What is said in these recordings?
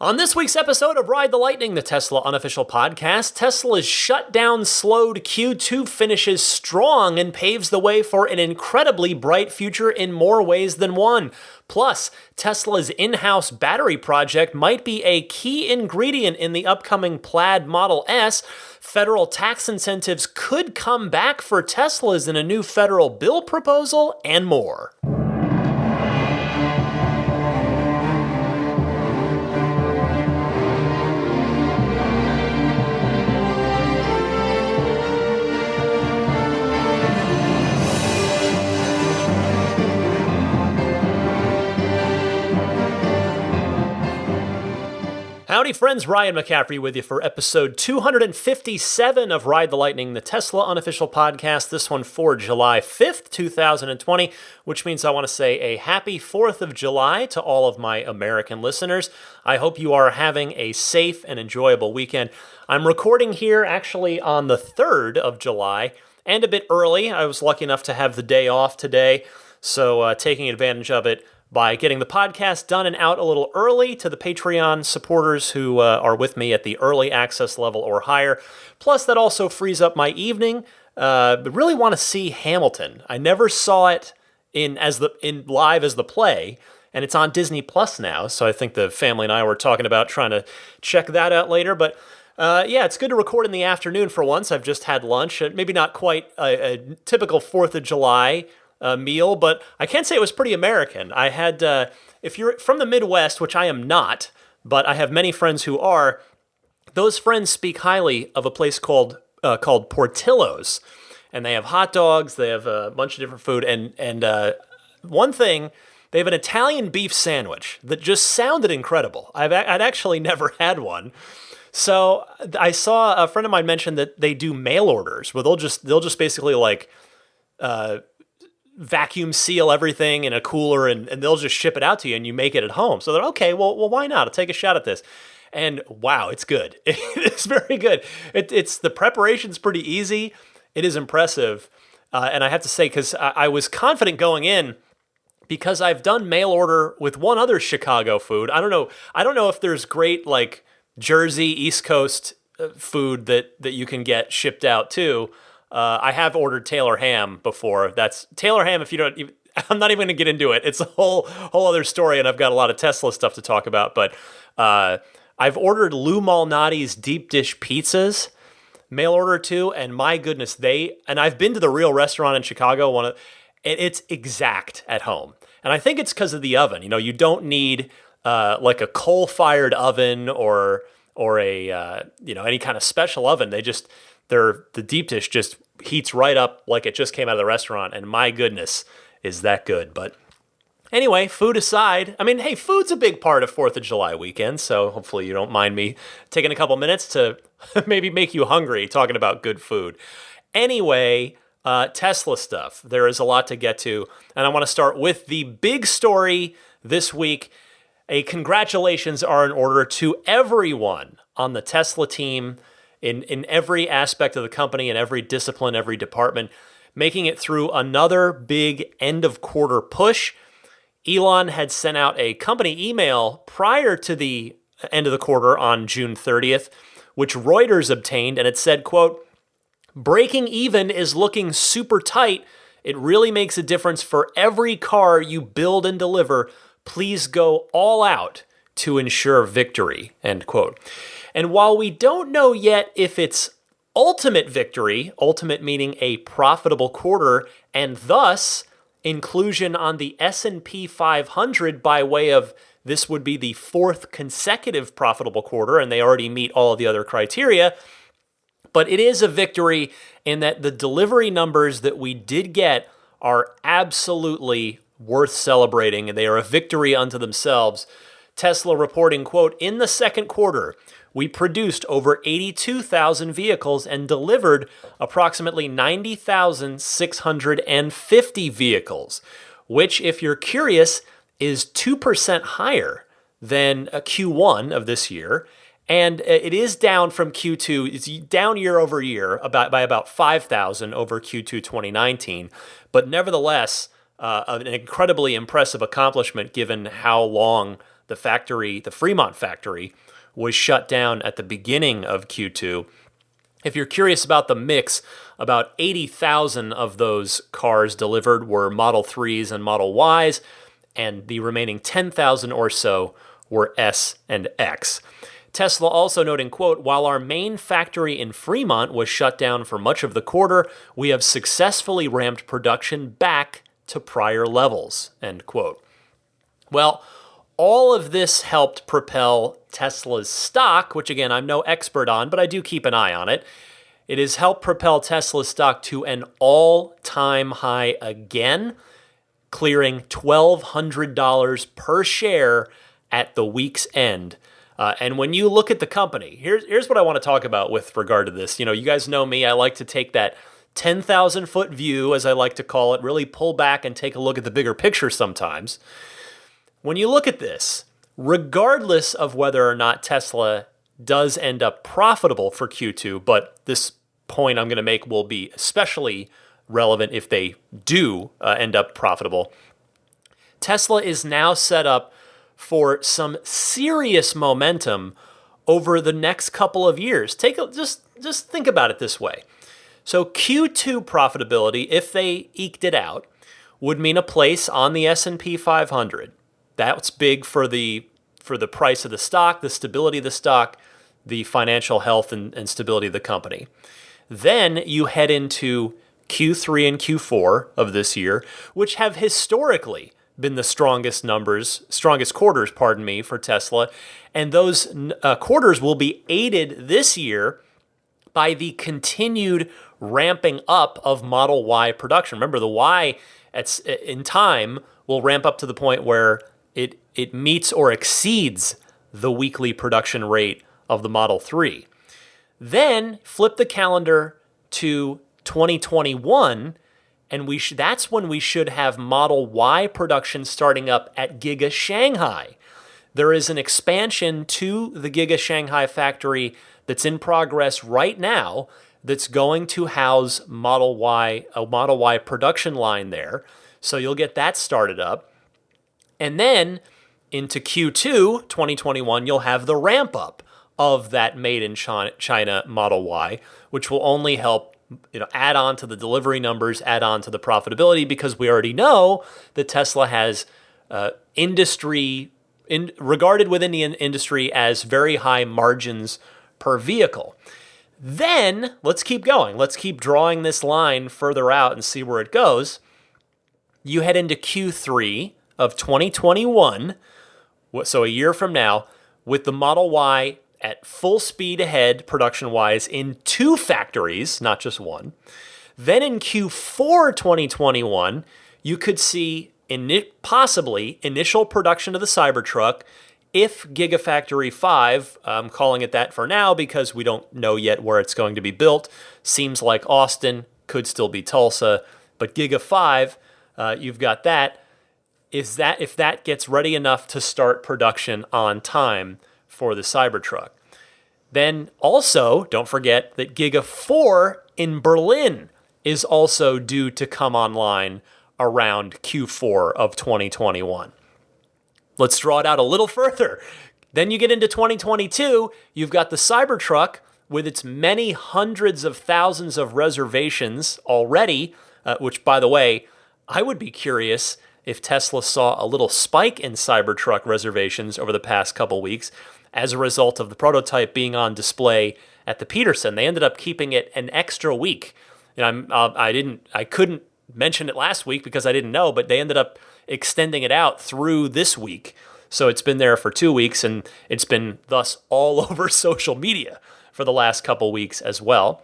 On this week's episode of Ride the Lightning, the Tesla unofficial podcast, Tesla's shutdown-slowed Q2 finishes strong and paves the way for an incredibly bright future in more ways than one. Plus, Tesla's in-house battery project might be a key ingredient in the upcoming Plaid Model S. Federal tax incentives could come back for Teslas in a new federal bill proposal, and more. Howdy friends, Ryan McCaffrey with you for episode 257 of Ride the Lightning, the Tesla unofficial podcast, this one for July 5th, 2020, which means I want to say a happy 4th of July to all of my American listeners. I hope you are having a safe and enjoyable weekend. I'm recording here actually on the 3rd of July, and a bit early. I was lucky enough to have the day off today, so taking advantage of it by getting the podcast done and out a little early to the Patreon supporters who are with me at the early access level or higher. Plus, that also frees up my evening. But really want to see Hamilton. I never saw it in live as the play, and it's on Disney Plus now. So I think the family and I were talking about trying to check that out later. But yeah, it's good to record in the afternoon for once. I've just had lunch. Maybe not quite a typical 4th of July meal, but I can say it was pretty American. I had, if you're from the Midwest, which I am not, but I have many friends who are, those friends speak highly of a place called Portillo's, and they have hot dogs, they have a bunch of different food, and one thing, they have an Italian beef sandwich that just sounded incredible. I'd actually never had one. So I saw a friend of mine mention that they do mail orders where they'll just basically like vacuum seal everything in a cooler and they'll just ship it out to you and you make it at home. So they're okay, well, why not? I'll take a shot at this. And wow, it's good. It's very good. It's the preparation's pretty easy. It is impressive. And I have to say, because I was confident going in, because I've done mail order with one other Chicago food. I don't know if there's great like Jersey, East Coast food that you can get shipped out too. I have ordered Taylor ham before. That's Taylor ham. If you don't, I'm not even going to get into it. It's a whole other story, and I've got a lot of Tesla stuff to talk about. But I've ordered Lou Malnati's deep dish pizzas, mail order too, and my goodness, and I've been to the Real restaurant in Chicago. It's exact at home, and I think it's because of the oven. You know, you don't need like a coal-fired oven or a any kind of special oven. The deep dish just heats right up like it just came out of the restaurant, and my goodness, is that good. But anyway, food aside, I mean, hey, food's a big part of 4th of July weekend, so hopefully you don't mind me taking a couple minutes to maybe make you hungry talking about good food. Anyway, Tesla stuff. There is a lot to get to, and I want to start with the big story this week. A congratulations are in order to everyone on the Tesla team, in every aspect of the company, in every discipline, every department, making it through another big end-of-quarter push. Elon had sent out a company email prior to the end of the quarter on June 30th, which Reuters obtained, and it said, quote, "Breaking even is looking super tight. It really makes a difference for every car you build and deliver. Please go all out to ensure victory," end quote. And while we don't know yet if it's ultimate victory, ultimate meaning a profitable quarter, and thus inclusion on the S&P 500 by way of this would be the 4th consecutive profitable quarter, and they already meet all of the other criteria, but it is a victory in that the delivery numbers that we did get are absolutely worth celebrating, and they are a victory unto themselves. Tesla reporting, quote, "In the second quarter, we produced over 82,000 vehicles and delivered approximately 90,650 vehicles, which, if you're curious, is 2% higher than a Q1 of this year. And it is down from Q2. It's down year over year by about 5,000 over Q2 2019. But nevertheless, an incredibly impressive accomplishment given how long the factory, the Fremont factory, was shut down at the beginning of Q2. If you're curious about the mix, about 80,000 of those cars delivered were Model 3s and Model Ys, and the remaining 10,000 or so were S and X. Tesla also noting, quote, "While our main factory in Fremont was shut down for much of the quarter, we have successfully ramped production back to prior levels," end quote. Well, all of this helped propel Tesla's stock, which again, I'm no expert on, but I do keep an eye on it. It has helped propel Tesla's stock to an all-time high again, clearing $1,200 per share at the week's end. And when you look at the company, here's what I want to talk about with regard to this. You know, you guys know me. I like to take that 10,000-foot view, as I like to call it, really pull back and take a look at the bigger picture sometimes. When you look at this, regardless of whether or not Tesla does end up profitable for Q2, but this point I'm going to make will be especially relevant if they do end up profitable, Tesla is now set up for some serious momentum over the next couple of years. Just think about it this way. So Q2 profitability, if they eked it out, would mean a place on the S&P 500. That's big for the price of the stock, the stability of the stock, the financial health and stability of the company. Then you head into Q3 and Q4 of this year, which have historically been the strongest quarters, for Tesla. And those quarters will be aided this year by the continued ramping up of Model Y production. Remember, the Y in time will ramp up to the point where it meets or exceeds the weekly production rate of the Model 3. Then flip the calendar to 2021, and that's when we should have Model Y production starting up at Giga Shanghai. There is an expansion to the Giga Shanghai factory that's in progress right now that's going to house a Model Y production line there. So you'll get that started up. And then into Q2 2021, you'll have the ramp up of that made in China Model Y, which will only help add on to the delivery numbers, add on to the profitability, because we already know that Tesla has regarded within the industry as very high margins per vehicle. Then let's keep going. Let's keep drawing this line further out and see where it goes. You head into Q3 of 2021, so a year from now, with the Model Y at full speed ahead production-wise in 2 factories, not just one. Then in Q4 2021, you could see possibly initial production of the Cybertruck if Gigafactory 5, I'm calling it that for now because we don't know yet where it's going to be built. Seems like Austin, could still be Tulsa, but Giga 5, you've got that. If that gets ready enough to start production on time for the Cybertruck. Then also, don't forget that Giga 4 in Berlin is also due to come online around Q4 of 2021. Let's draw it out a little further. Then you get into 2022, you've got the Cybertruck with its many hundreds of thousands of reservations already, which, by the way, I would be curious if Tesla saw a little spike in Cybertruck reservations over the past couple weeks as a result of the prototype being on display at the Peterson. They ended up keeping it an extra week. And I couldn't mention it last week because I didn't know, but they ended up extending it out through this week. So it's been there for 2 weeks, and it's been thus all over social media for the last couple weeks as well.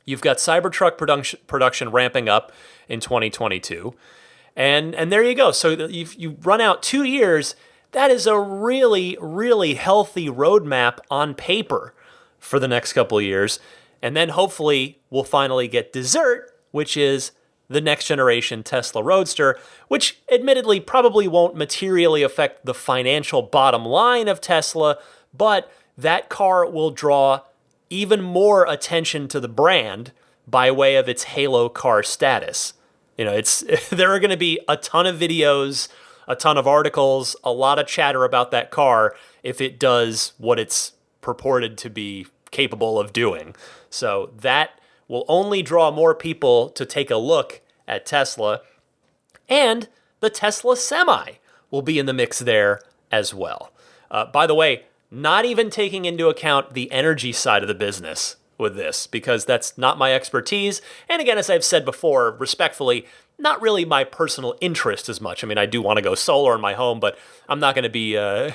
You've got Cybertruck production ramping up in 2022. And there you go. So you run out 2 years. That is a really, really healthy roadmap on paper for the next couple of years. And then hopefully we'll finally get dessert, which is the next generation Tesla Roadster, which admittedly probably won't materially affect the financial bottom line of Tesla, but that car will draw even more attention to the brand by way of its halo car status. There are going to be a ton of videos a ton of articles, a lot of chatter about that car if it does what it's purported to be capable of doing. So that will only draw more people to take a look at Tesla. And the Tesla Semi will be in the mix there as well. By the way, not even taking into account the energy side of the business with this, because that's not my expertise. And again, as I've said before, respectfully, not really my personal interest as much. I mean, I do want to go solar in my home, but I'm not going to be, I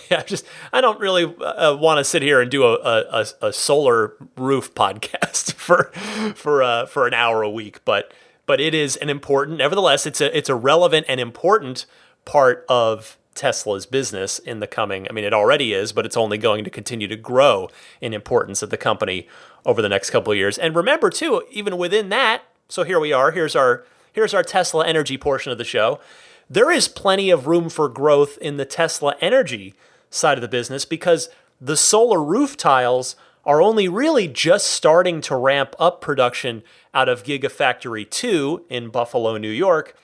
don't really want to sit here and do a solar roof podcast for an hour a week. But it is an important, nevertheless, it's a relevant and important part of Tesla's business in the coming, I mean, it already is, but it's only going to continue to grow in importance of the company over the next couple of years. And remember, too, even within that, so here we are, here's our Tesla energy portion of the show. There is plenty of room for growth in the Tesla energy side of the business because the solar roof tiles are only really just starting to ramp up production out of Gigafactory 2 in Buffalo, New York.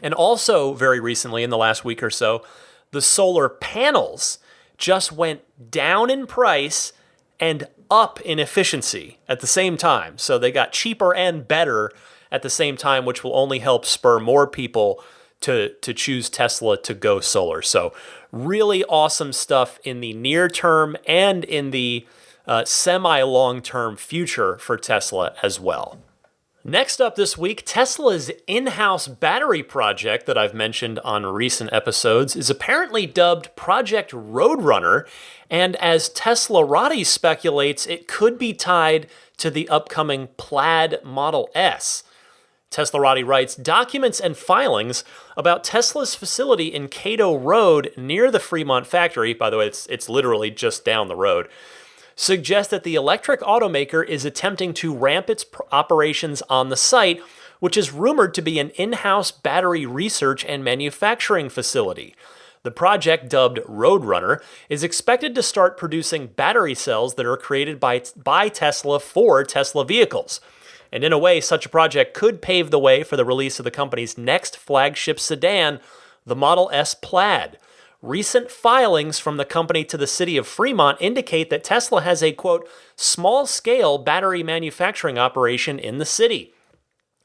And also, very recently, in the last week or so, the solar panels just went down in price and up in efficiency at the same time. So they got cheaper and better at the same time, which will only help spur more people to choose Tesla to go solar. So really awesome stuff in the near term and in the semi-long-term future for Tesla as well. Next up this week, Tesla's in-house battery project that I've mentioned on recent episodes is apparently dubbed Project Roadrunner, and as Teslarati speculates, it could be tied to the upcoming Plaid Model S. Teslarati writes, documents and filings about Tesla's facility in Cato Road near the Fremont factory, by the way, it's literally just down the road, suggest that the electric automaker is attempting to ramp its operations on the site, which is rumored to be an in-house battery research and manufacturing facility. The project, dubbed Roadrunner, is expected to start producing battery cells that are created by Tesla for Tesla vehicles. And in a way, such a project could pave the way for the release of the company's next flagship sedan, the Model S Plaid. Recent filings from the company to the city of Fremont indicate that Tesla has a, quote, small-scale battery manufacturing operation in the city.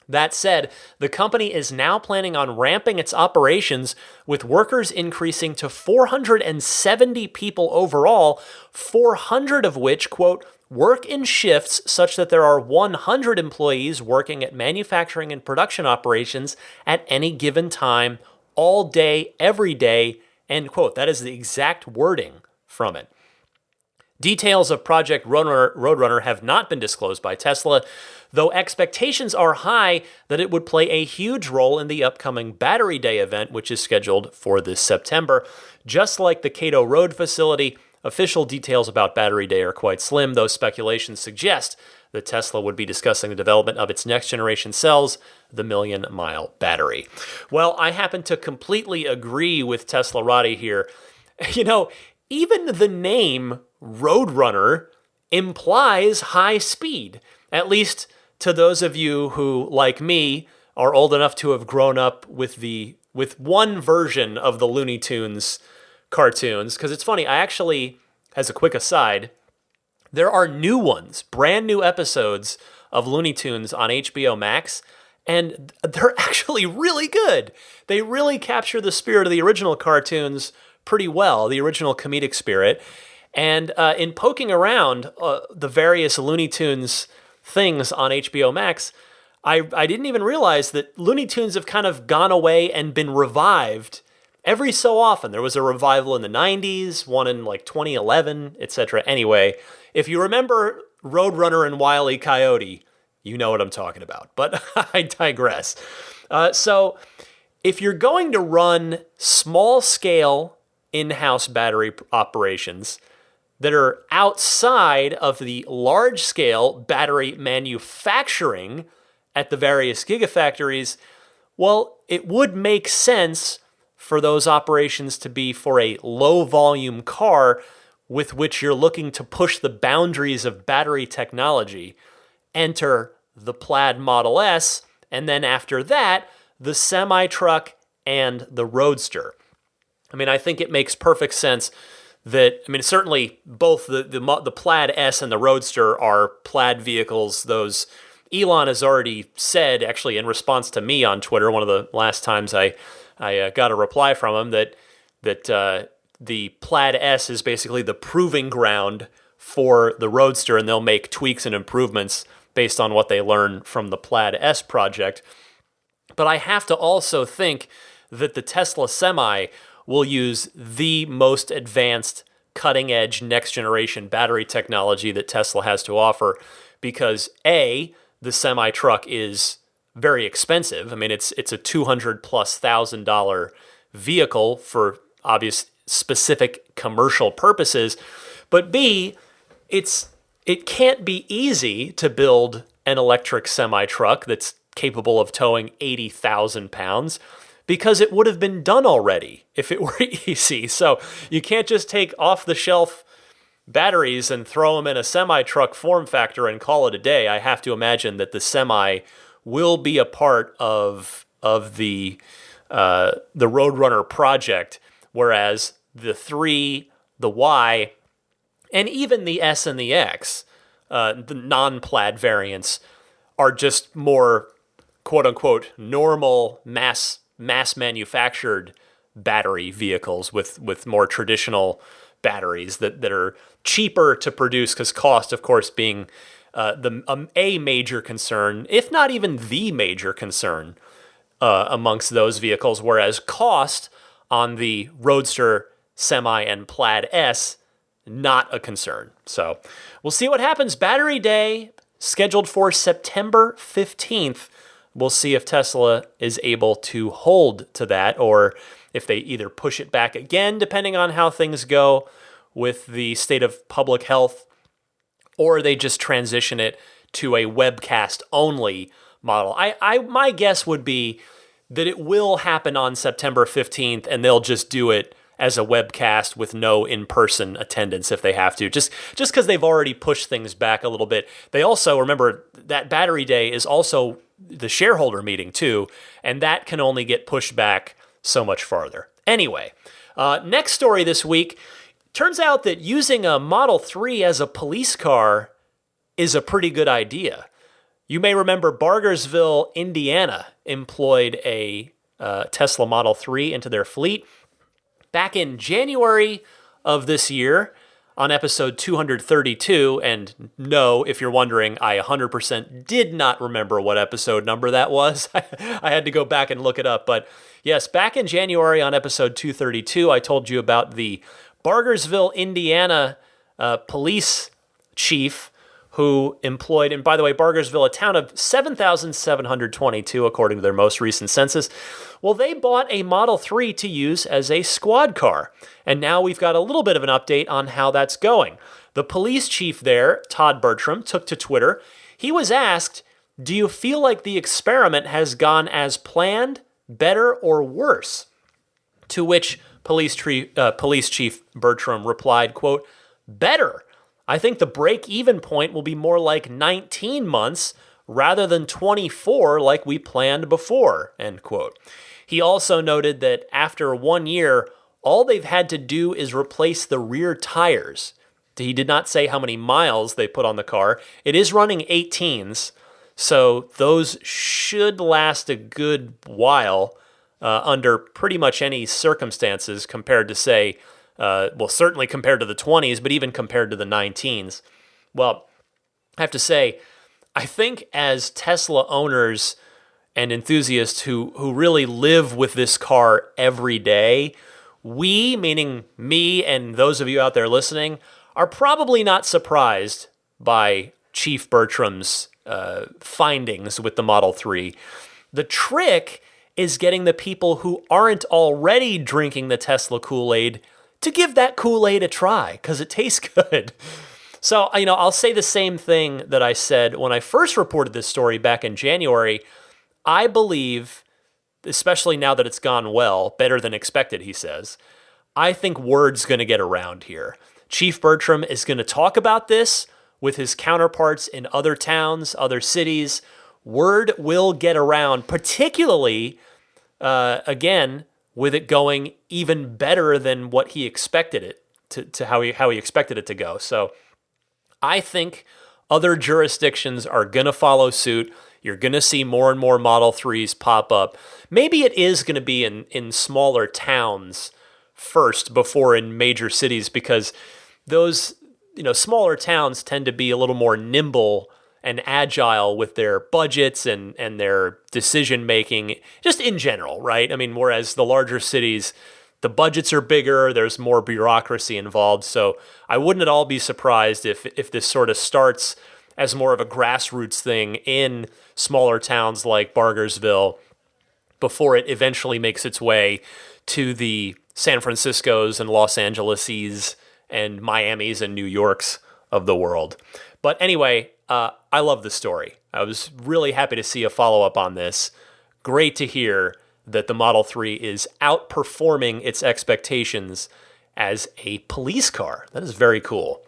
That said, the company is now planning on ramping its operations, with workers increasing to 470 people overall, 400 of which, quote, work in shifts such that there are 100 employees working at manufacturing and production operations at any given time, all day, every day, end quote. That is the exact wording from it. Details of Project Roadrunner have not been disclosed by Tesla, though expectations are high that it would play a huge role in the upcoming Battery Day event, which is scheduled for this September. Just like the Cato Road facility, official details about Battery Day are quite slim, though speculations suggest that Tesla would be discussing the development of its next-generation cells, the million-mile battery. Well, I happen to completely agree with Teslarati here. You know, even the name Roadrunner implies high speed, at least to those of you who, like me, are old enough to have grown up with one version of the Looney Tunes cartoons. Because it's funny, I actually, as a quick aside, there are new ones, brand new episodes of Looney Tunes on HBO Max, and they're actually really good. They really capture the spirit of the original cartoons pretty well, the original comedic spirit. And in poking around the various Looney Tunes things on HBO Max, I didn't even realize that Looney Tunes have kind of gone away and been revived every so often. There was a revival in the 90s, one in like 2011, etc. Anyway, if you remember Roadrunner and Wile E. Coyote, you know what I'm talking about. But I digress. So if you're going to run small-scale in-house battery operations that are outside of the large-scale battery manufacturing at the various gigafactories, well, it would make sense for those operations to be for a low-volume car with which you're looking to push the boundaries of battery technology. Enter the Plaid Model S, and then after that, the semi-truck and the Roadster. I mean, I think it makes perfect sense that, I mean, certainly both the Plaid S and the Roadster are Plaid vehicles. Those Elon has already said, actually in response to me on Twitter, one of the last times I got a reply from him, that the Plaid S is basically the proving ground for the Roadster, and they'll make tweaks and improvements based on what they learn from the Plaid S project. But I have to also think that the Tesla Semi will use the most advanced, cutting-edge, next-generation battery technology that Tesla has to offer because, A, the semi-truck is very expensive. I mean, it's a $200,000+ vehicle for obvious specific commercial purposes, but B, it can't be easy to build an electric semi-truck that's capable of towing 80,000 pounds because it would have been done already if it were easy. So you can't just take off-the-shelf batteries and throw them in a semi-truck form factor and call it a day. I have to imagine that the Semi will be a part of the Roadrunner project, whereas the 3, the Y, and even the S and the X, the non-Plaid variants, are just more quote-unquote normal mass manufactured battery vehicles with more traditional batteries that are cheaper to produce, because cost, of course, being a major concern, if not even the major concern amongst those vehicles, whereas cost on the Roadster, Semi, and Plaid S, not a concern. So we'll see what happens. Battery Day, scheduled for September 15th. We'll see if Tesla is able to hold to that, or if they either push it back again, depending on how things go with the state of public health, or they just transition it to a webcast-only model. My guess would be that it will happen on September 15th, and they'll just do it as a webcast with no in-person attendance if they have to, just because they've already pushed things back a little bit. They also, remember, that Battery Day is also the shareholder meeting too, and that can only get pushed back so much farther. Anyway, next story this week. Turns out that using a Model 3 as a police car is a pretty good idea. You may remember Bargersville, Indiana, employed a Tesla Model 3 into their fleet. Back in January of this year, on episode 232, and no, if you're wondering, I 100% did not remember what episode number that was. I had to go back and look it up. But yes, back in January on episode 232, I told you about the Bargersville, Indiana police chief who employed, and by the way, Bargersville, a town of 7,722 according to their most recent census. Well, they bought a Model 3 to use as a squad car. And now we've got a little bit of an update on how that's going. The police chief there, Todd Bertram, took to Twitter. He was asked, "Do you feel like the experiment has gone as planned, better, or worse?" To which Police Chief Bertram replied, quote, "Better. I think the break-even point will be more like 19 months rather than 24 like we planned before," end quote. He also noted that after 1 year, all they've had to do is replace the rear tires. He did not say how many miles they put on the car. It is running 18s, so those should last a good while under pretty much any circumstances compared to, say, certainly compared to the 20s, but even compared to the 19s. Well, I have to say, I think as Tesla owners and enthusiasts who really live with this car every day, we, meaning me and those of you out there listening, are probably not surprised by Chief Bertram's findings with the Model 3. The trick is getting the people who aren't already drinking the Tesla Kool-Aid to give that Kool-Aid a try, because it tastes good. So, I'll say the same thing that I said when I first reported this story back in January. I believe, especially now that it's gone well, better than expected, he says, I think word's going to get around here. Chief Bertram is going to talk about this with his counterparts in other towns, other cities. Word will get around, particularly, again, with it going even better than what he expected it to how he expected it to go. So I think other jurisdictions are going to follow suit. You're going to see more and more Model 3s pop up. Maybe it is going to be in smaller towns first before in major cities, because those smaller towns tend to be a little more nimble and agile with their budgets and their decision making, just in general, right? I mean, whereas the larger cities, the budgets are bigger, there's more bureaucracy involved. So I wouldn't at all be surprised if this sort of starts as more of a grassroots thing in smaller towns like Bargersville before it eventually makes its way to the San Franciscos and Los Angeleses and Miamis and New Yorks of the world. But anyway, I love the story. I was really happy to see a follow-up on this. Great to hear that the Model 3 is outperforming its expectations as a police car. That is very cool.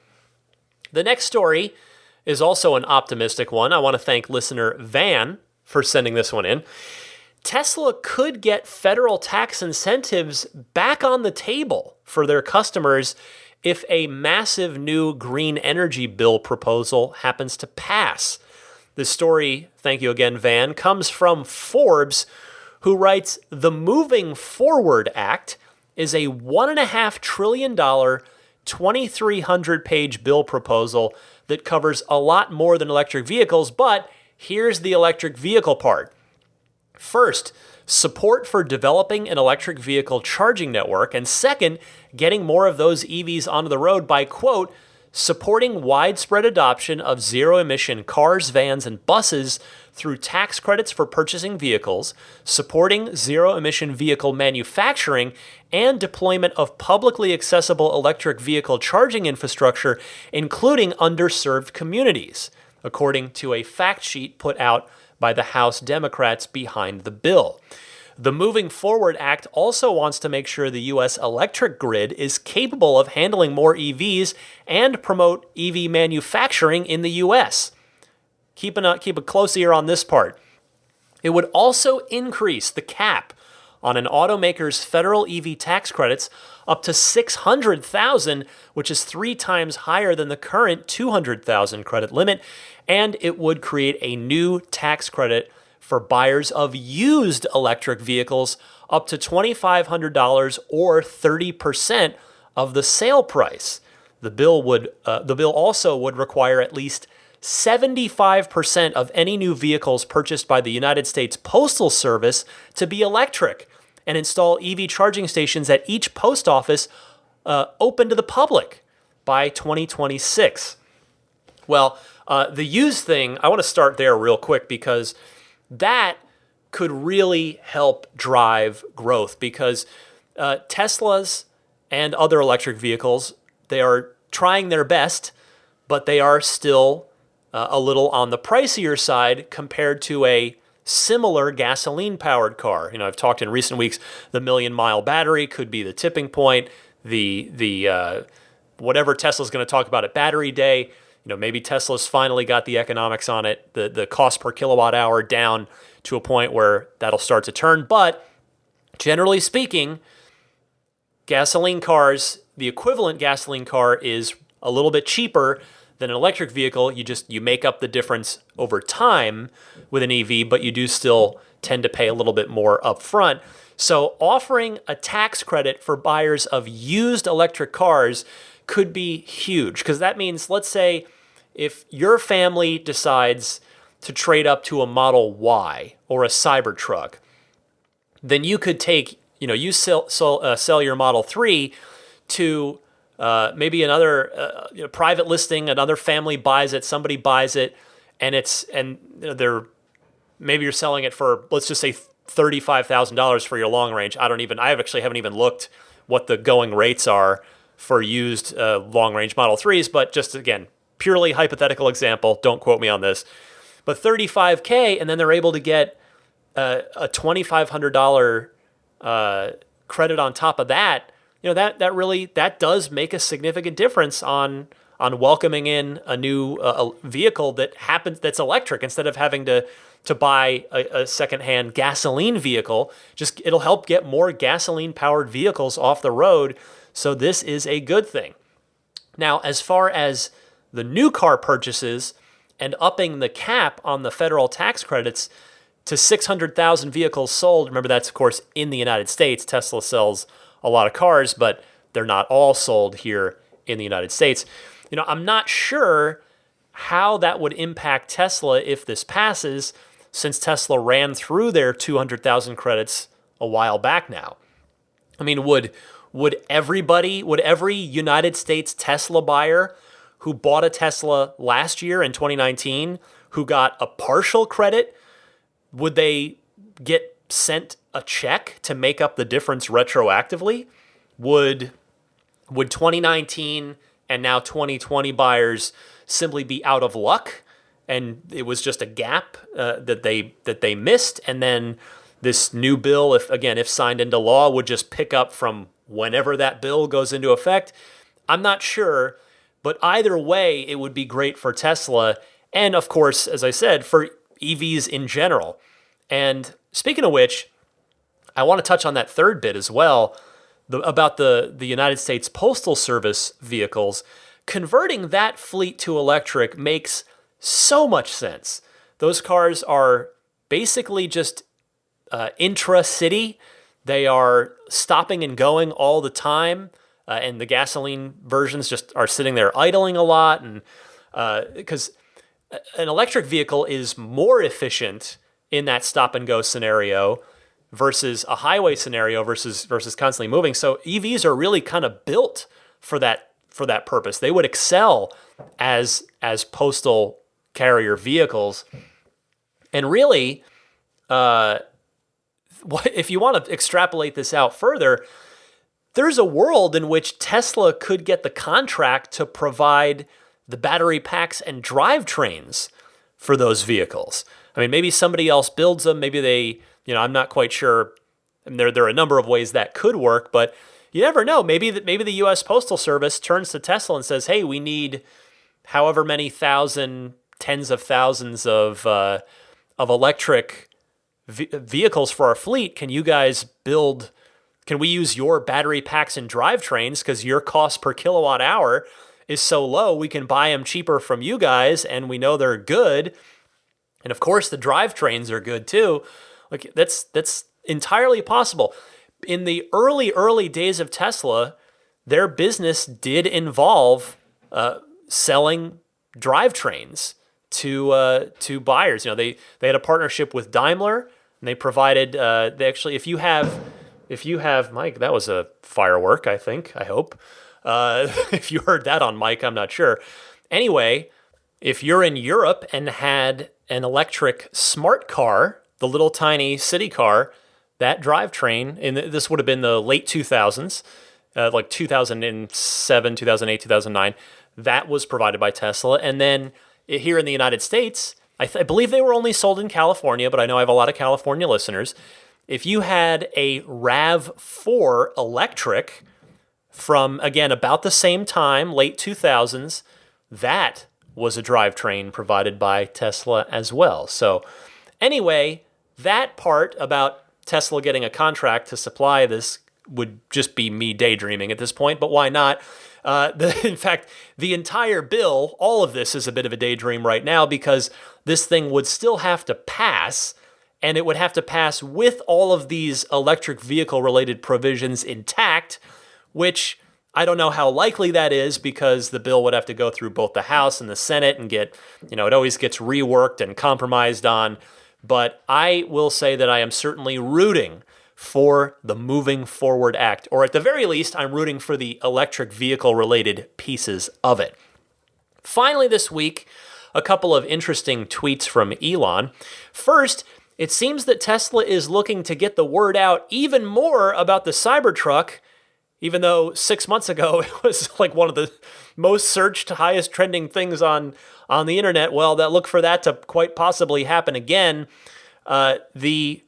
The next story is also an optimistic one. I want to thank listener Van for sending this one in. Tesla could get federal tax incentives back on the table for their customers if a massive new green energy bill proposal happens to pass. This story, thank you again, Van, comes from Forbes, who writes, the Moving Forward Act is a $1.5 trillion, 2,300-page bill proposal that covers a lot more than electric vehicles, but here's the electric vehicle part. First, support for developing an electric vehicle charging network, and second, getting more of those EVs onto the road by, quote, supporting widespread adoption of zero-emission cars, vans, and buses through tax credits for purchasing vehicles, supporting zero-emission vehicle manufacturing, and deployment of publicly accessible electric vehicle charging infrastructure, including underserved communities, according to a fact sheet put out by the House Democrats behind the bill. The Moving Forward Act also wants to make sure the U.S. electric grid is capable of handling more EVs and promote EV manufacturing in the U.S. Keep a close ear on this part. It would also increase the cap on an automaker's federal EV tax credits up to $600,000, which is 3 times higher than the current $200,000 credit limit, and it would create a new tax credit for buyers of used electric vehicles up to $2,500 or 30% of the sale price. The bill also would require at least 75% of any new vehicles purchased by the United States Postal Service to be electric, and install EV charging stations at each post office open to the public by 2026. Well, the used thing, I want to start there real quick because that could really help drive growth, because Teslas and other electric vehicles, they are trying their best, but they are still a little on the pricier side compared to a similar gasoline-powered car. I've talked in recent weeks, the million-mile battery could be the tipping point. The whatever Tesla's going to talk about at Battery Day, maybe Tesla's finally got the economics on it, the cost per kilowatt hour down to a point where that'll start to turn. But generally speaking, gasoline cars, the equivalent gasoline car is a little bit cheaper than an electric vehicle. You make up the difference over time with an EV, but you do still tend to pay a little bit more upfront. So offering a tax credit for buyers of used electric cars could be huge, because that means, let's say, if your family decides to trade up to a Model Y or a Cybertruck, then you could take, you sell your Model 3 to maybe another private listing, another family buys it, somebody buys it, and maybe you're selling it for, let's just say, $35,000 for your long range. I actually haven't even looked what the going rates are for used long range Model 3s, but just again, purely hypothetical example, don't quote me on this, but $35K, and then they're able to get a $2,500 credit on top of that. That does make a significant difference on welcoming in a new vehicle that's electric instead of having to buy a secondhand gasoline vehicle. Just it'll help get more gasoline powered vehicles off the road. So this is a good thing. Now, as far as the new car purchases and upping the cap on the federal tax credits to 600,000 vehicles sold. Remember, that's, of course, in the United States. Tesla sells a lot of cars, but they're not all sold here in the United States. I'm not sure how that would impact Tesla if this passes, since Tesla ran through their 200,000 credits a while back now. I mean, would every United States Tesla buyer who bought a Tesla last year in 2019, who got a partial credit, would they get sent a check to make up the difference retroactively? Would 2019 and now 2020 buyers simply be out of luck, and it was just a gap that they missed, and then this new bill, if signed into law, would just pick up from whenever that bill goes into effect? I'm not sure, but either way, it would be great for Tesla, and of course, as I said, for EVs in general. And speaking of which, I want to touch on that third bit as well, about the United States Postal Service vehicles. Converting that fleet to electric makes so much sense. Those cars are basically just intra-city. They are stopping and going all the time, and the gasoline versions just are sitting there idling a lot. And because an electric vehicle is more efficient in that stop and go scenario versus a highway scenario versus constantly moving. So EVs are really kind of built for that purpose. They would excel as postal carrier vehicles. And really, if you want to extrapolate this out further, there's a world in which Tesla could get the contract to provide the battery packs and drivetrains for those vehicles. I mean, maybe somebody else builds them. Maybe they, I'm not quite sure. And there are a number of ways that could work, but you never know. Maybe the U.S. Postal Service turns to Tesla and says, "Hey, we need however many tens of thousands of electric vehicles for our fleet. Can you guys build? Can we use your battery packs and drivetrains because your cost per kilowatt hour is so low? We can buy them cheaper from you guys, and we know they're good. And of course, the drivetrains are good too." Like that's entirely possible. In the early days of Tesla, their business did involve selling drivetrains to buyers. They had a partnership with Daimler, and they provided. If you have Mike, that was a firework. I hope. If you heard that on mic, I'm not sure. Anyway, if you're in Europe and had an electric smart car, the little tiny city car, that drivetrain, and this would have been the late 2000s, like 2007, 2008, 2009, that was provided by Tesla. And then here in the United States, I believe they were only sold in California, but I know I have a lot of California listeners. If you had a RAV4 electric from, again, about the same time, late 2000s, that was a drivetrain provided by Tesla as well. So anyway, that part about Tesla getting a contract to supply this would just be me daydreaming at this point, but why not? In fact, the entire bill, all of this is a bit of a daydream right now because this thing would still have to pass, and it would have to pass with all of these electric vehicle-related provisions intact, which I don't know how likely that is because the bill would have to go through both the House and the Senate and get, it always gets reworked and compromised on. But I will say that I am certainly rooting for the Moving Forward Act, or at the very least, I'm rooting for the electric vehicle-related pieces of it. Finally this week, a couple of interesting tweets from Elon. First, it seems that Tesla is looking to get the word out even more about the Cybertruck, even though 6 months ago it was like one of the most searched, highest trending things on the internet. Well, look for that to quite possibly happen again. The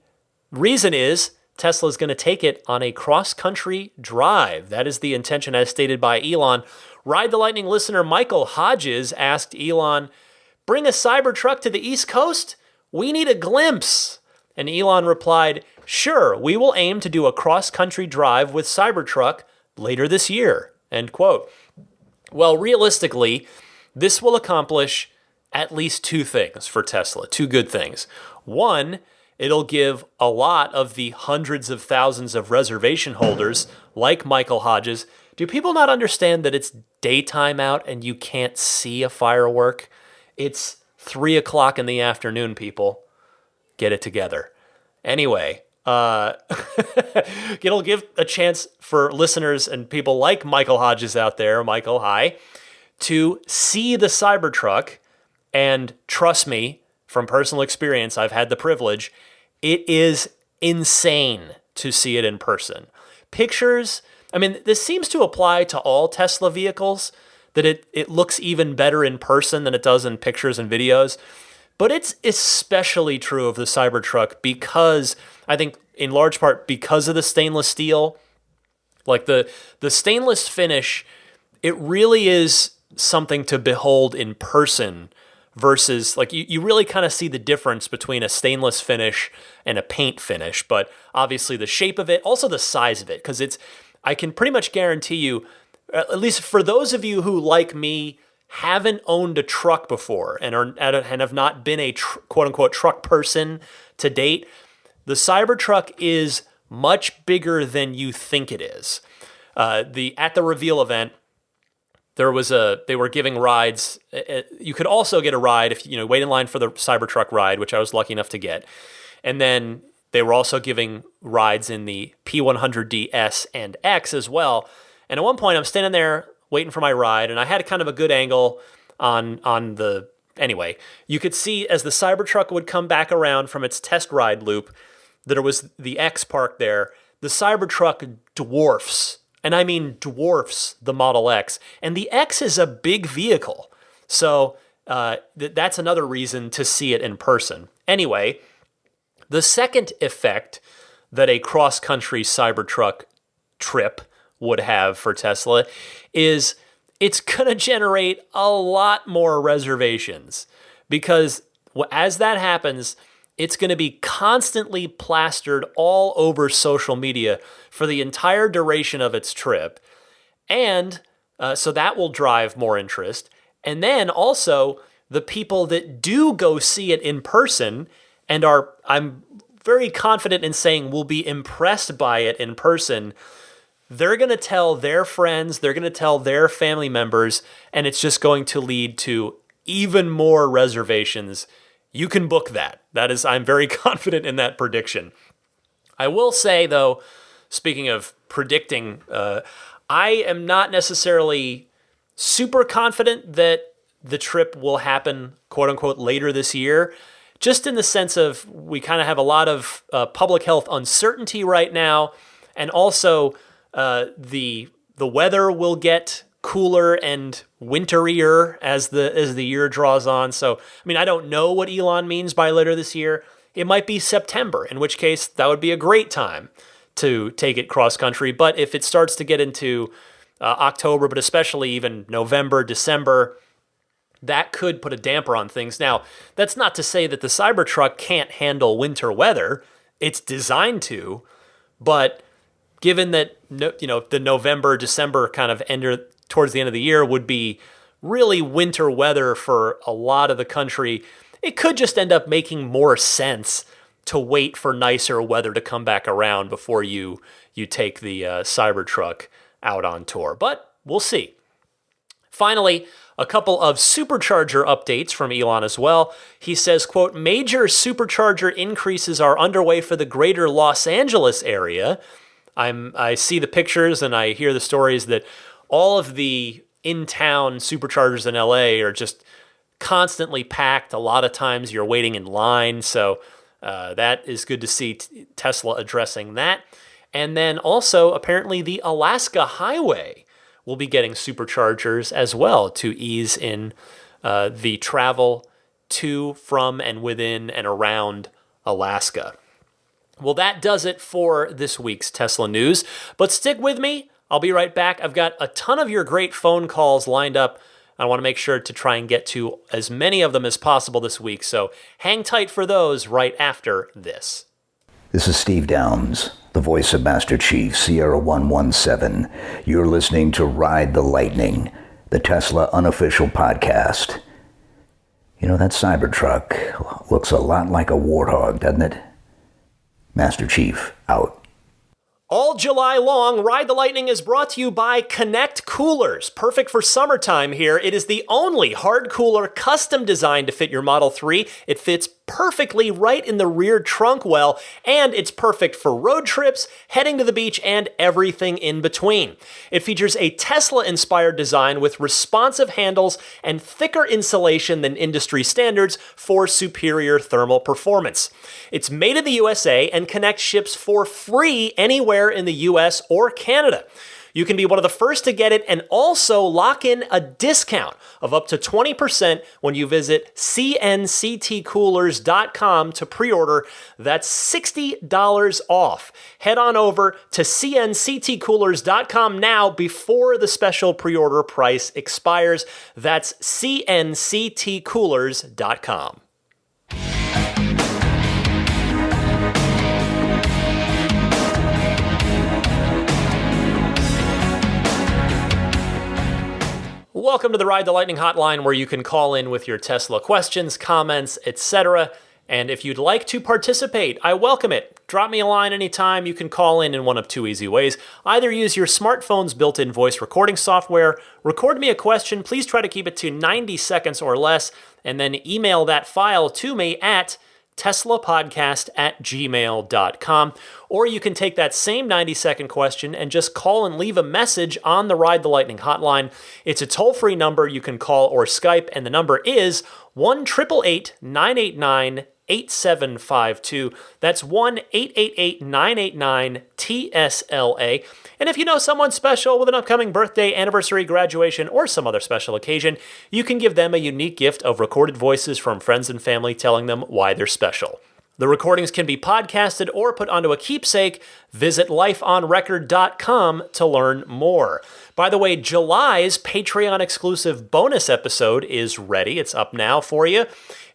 reason is Tesla is going to take it on a cross-country drive. That is the intention as stated by Elon. Ride the Lightning listener Michael Hodges asked Elon, bring a Cybertruck to the East Coast? We need a glimpse. And Elon replied, sure, we will aim to do a cross-country drive with Cybertruck later this year. End quote. Well, realistically, this will accomplish at least two things for Tesla, two good things. One, it'll give a lot of the hundreds of thousands of reservation holders like Michael Hodges. Do people not understand that it's daytime out and you can't see a firework? It's 3 o'clock in the afternoon, people. Get it together. Anyway, it'll give a chance for listeners and people like Michael Hodges out there, Michael, hi, to see the Cybertruck. And trust me, from personal experience, I've had the privilege, it is insane to see it in person. Pictures, I mean, this seems to apply to all Tesla vehicles, that it looks even better in person than it does in pictures and videos. But it's especially true of the Cybertruck because, I think in large part because of the stainless steel. Like the stainless finish, it really is something to behold in person versus, like, you really kind of see the difference between a stainless finish and a paint finish. But obviously the shape of it, also the size of it, because I can pretty much guarantee you, at least for those of you who, like me, haven't owned a truck before and have not been a quote-unquote truck person to date, the Cybertruck is much bigger than you think it is. At the reveal event, they were giving rides. You could also get a ride if you wait in line for the Cybertruck ride, which I was lucky enough to get. And then they were also giving rides in the P100D S and X as well. And at one point, I'm standing there waiting for my ride, and I had kind of a good angle on the. Anyway, you could see as the Cybertruck would come back around from its test ride loop that it was the X parked there. The Cybertruck dwarfs, and I mean dwarfs, the Model X. And the X is a big vehicle. So that's another reason to see it in person. Anyway, the second effect that a cross-country Cybertruck trip would have for Tesla is it's going to generate a lot more reservations, because as that happens, it's going to be constantly plastered all over social media for the entire duration of its trip. And so that will drive more interest. And then also the people that do go see it in person and I'm very confident in saying will be impressed by it in person, they're going to tell their friends, they're going to tell their family members, and it's just going to lead to even more reservations. You can book that. I'm very confident in that prediction. I will say, though, speaking of predicting, I am not necessarily super confident that the trip will happen, quote unquote, later this year, just in the sense of we kind of have a lot of public health uncertainty right now, and also the weather will get cooler and winterier as the year draws on. So, I mean, I don't know what Elon means by later this year. It might be September, in which case that would be a great time to take it cross country. But if it starts to get into October, but especially even November, December, that could put a damper on things. Now, that's not to say that the Cybertruck can't handle winter weather. It's designed to, but given that the November, December kind of towards the end of the year would be really winter weather for a lot of the country, it could just end up making more sense to wait for nicer weather to come back around before you take the Cybertruck out on tour. But we'll see. Finally, a couple of supercharger updates from Elon as well. He says, quote, major supercharger increases are underway for the greater Los Angeles area. I see the pictures and I hear the stories that all of the in-town superchargers in LA are just constantly packed. A lot of times you're waiting in line. So that is good to see Tesla addressing that. And then also apparently the Alaska Highway will be getting superchargers as well to ease in the travel to, from, and within and around Alaska. Well, that does it for this week's Tesla news, but stick with me. I'll be right back. I've got a ton of your great phone calls lined up. I want to make sure to try and get to as many of them as possible this week, so hang tight for those right after this. This is Steve Downs, the voice of Master Chief, Sierra 117. You're listening to Ride the Lightning, the Tesla unofficial podcast. You know, that Cybertruck looks a lot like a warthog, doesn't it? Master Chief, out. All July long, Ride the Lightning is brought to you by Connect Coolers. Perfect for summertime here. It is the only hard cooler custom designed to fit your Model 3. It fits perfectly right in the rear trunk well, and it's perfect for road trips, heading to the beach, and everything in between. It features a Tesla-inspired design with responsive handles and thicker insulation than industry standards for superior thermal performance. It's made in the USA, and Connect ships for free anywhere in the US or Canada. You can be one of the first to get it and also lock in a discount of up to 20% when you visit cnctcoolers.com to pre-order. That's $60 off. Head on over to cnctcoolers.com now before the special pre-order price expires. That's cnctcoolers.com. Welcome to the Ride the Lightning hotline, where you can call in with your Tesla questions, comments, etc. And if you'd like to participate, I welcome it. Drop me a line anytime. You can call in one of two easy ways. Either use your smartphone's built-in voice recording software, record me a question, please try to keep it to 90 seconds or less, and then email that file to me at teslapodcast@gmail.com. Or you can take that same 90-second question and just call and leave a message on the Ride the Lightning hotline. It's a toll-free number you can call or Skype, and the number is 1-888-989-8752. That's 1-888-989-TSLA. And if you know someone special with an upcoming birthday, anniversary, graduation, or some other special occasion, you can give them a unique gift of recorded voices from friends and family telling them why they're special. The recordings can be podcasted or put onto a keepsake. Visit lifeonrecord.com to learn more. By the way, July's Patreon-exclusive bonus episode is ready. It's up now for you,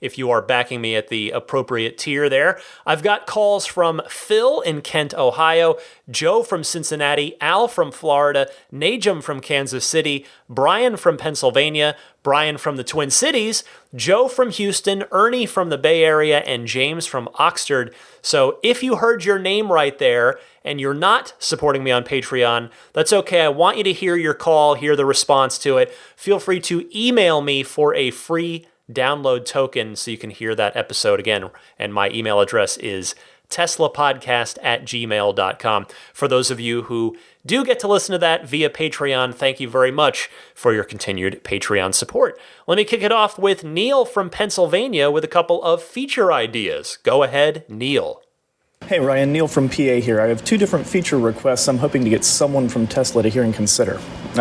if you are backing me at the appropriate tier there. I've got calls from Phil in Kent, Ohio, Joe from Cincinnati, Al from Florida, Najum from Kansas City, Brian from Pennsylvania, Brian from the Twin Cities, Joe from Houston, Ernie from the Bay Area, and James from Oxford. So if you heard your name right there and you're not supporting me on Patreon, that's okay. I want you to hear your call, hear the response to it. Feel free to email me for a free download token so you can hear that episode again. And my email address is teslapodcast@gmail.com. For those of you who do get to listen to that via Patreon, thank you very much for your continued Patreon support. Let me kick it off with Neil from Pennsylvania with a couple of feature ideas. Go ahead, Neil. Hey Ryan, Neil from PA here. I have two different feature requests I'm hoping to get someone from Tesla to hear and consider.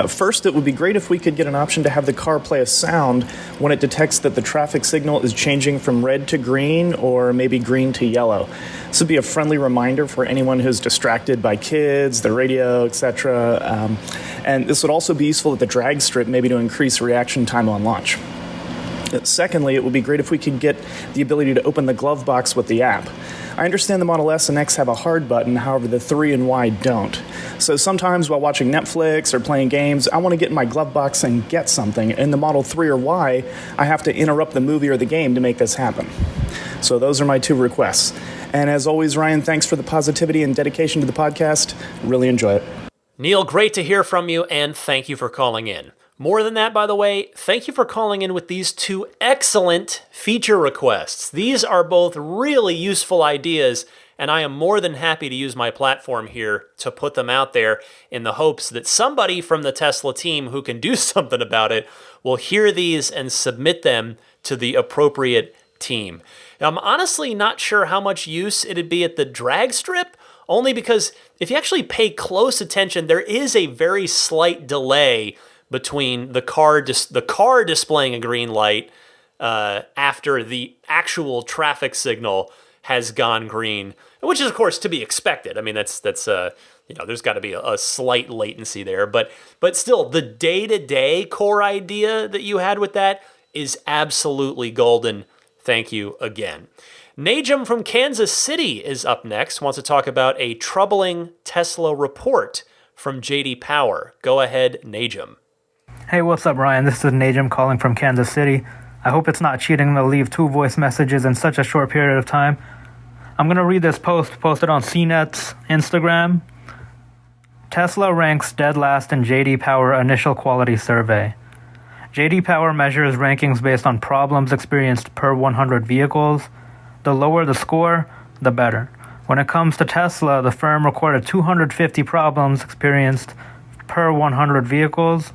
First, it would be great if we could get an option to have the car play a sound when it detects that the traffic signal is changing from red to green or maybe green to yellow. This would be a friendly reminder for anyone who's distracted by kids, the radio, etc. And this would also be useful at the drag strip, maybe to increase reaction time on launch. Secondly, it would be great if we could get the ability to open the glove box with the app. I understand the Model S and X have a hard button, however the 3 and Y don't. So sometimes while watching Netflix or playing games, I want to get in my glove box and get something. In the Model 3 or Y, I have to interrupt the movie or the game to make this happen. So those are my two requests. And as always, Ryan, thanks for the positivity and dedication to the podcast. Really enjoy it. Neil, great to hear from you, and thank you for calling in. More than that, by the way, thank you for calling in with these two excellent feature requests. These are both really useful ideas, and I am more than happy to use my platform here to put them out there in the hopes that somebody from the Tesla team who can do something about it will hear these and submit them to the appropriate team. Now, I'm honestly not sure how much use it'd be at the drag strip, only because if you actually pay close attention, there is a very slight delay between the car displaying a green light after the actual traffic signal has gone green, which is of course to be expected. I mean, that's there's got to be a slight latency there, but still, the day-to-day core idea that you had with that is absolutely golden. Thank you again. Najum from Kansas City is up next, wants to talk about a troubling Tesla report from JD Power. Go ahead, Najum. Hey, what's up, Ryan? This is Najum calling from Kansas City. I hope it's not cheating to leave 2 voice messages in such a short period of time. I'm going to read this post posted on CNET's Instagram. Tesla ranks dead last in JD Power initial quality survey. JD Power measures rankings based on problems experienced per 100 vehicles. The lower the score, the better. When it comes to Tesla, the firm recorded 250 problems experienced per 100 vehicles,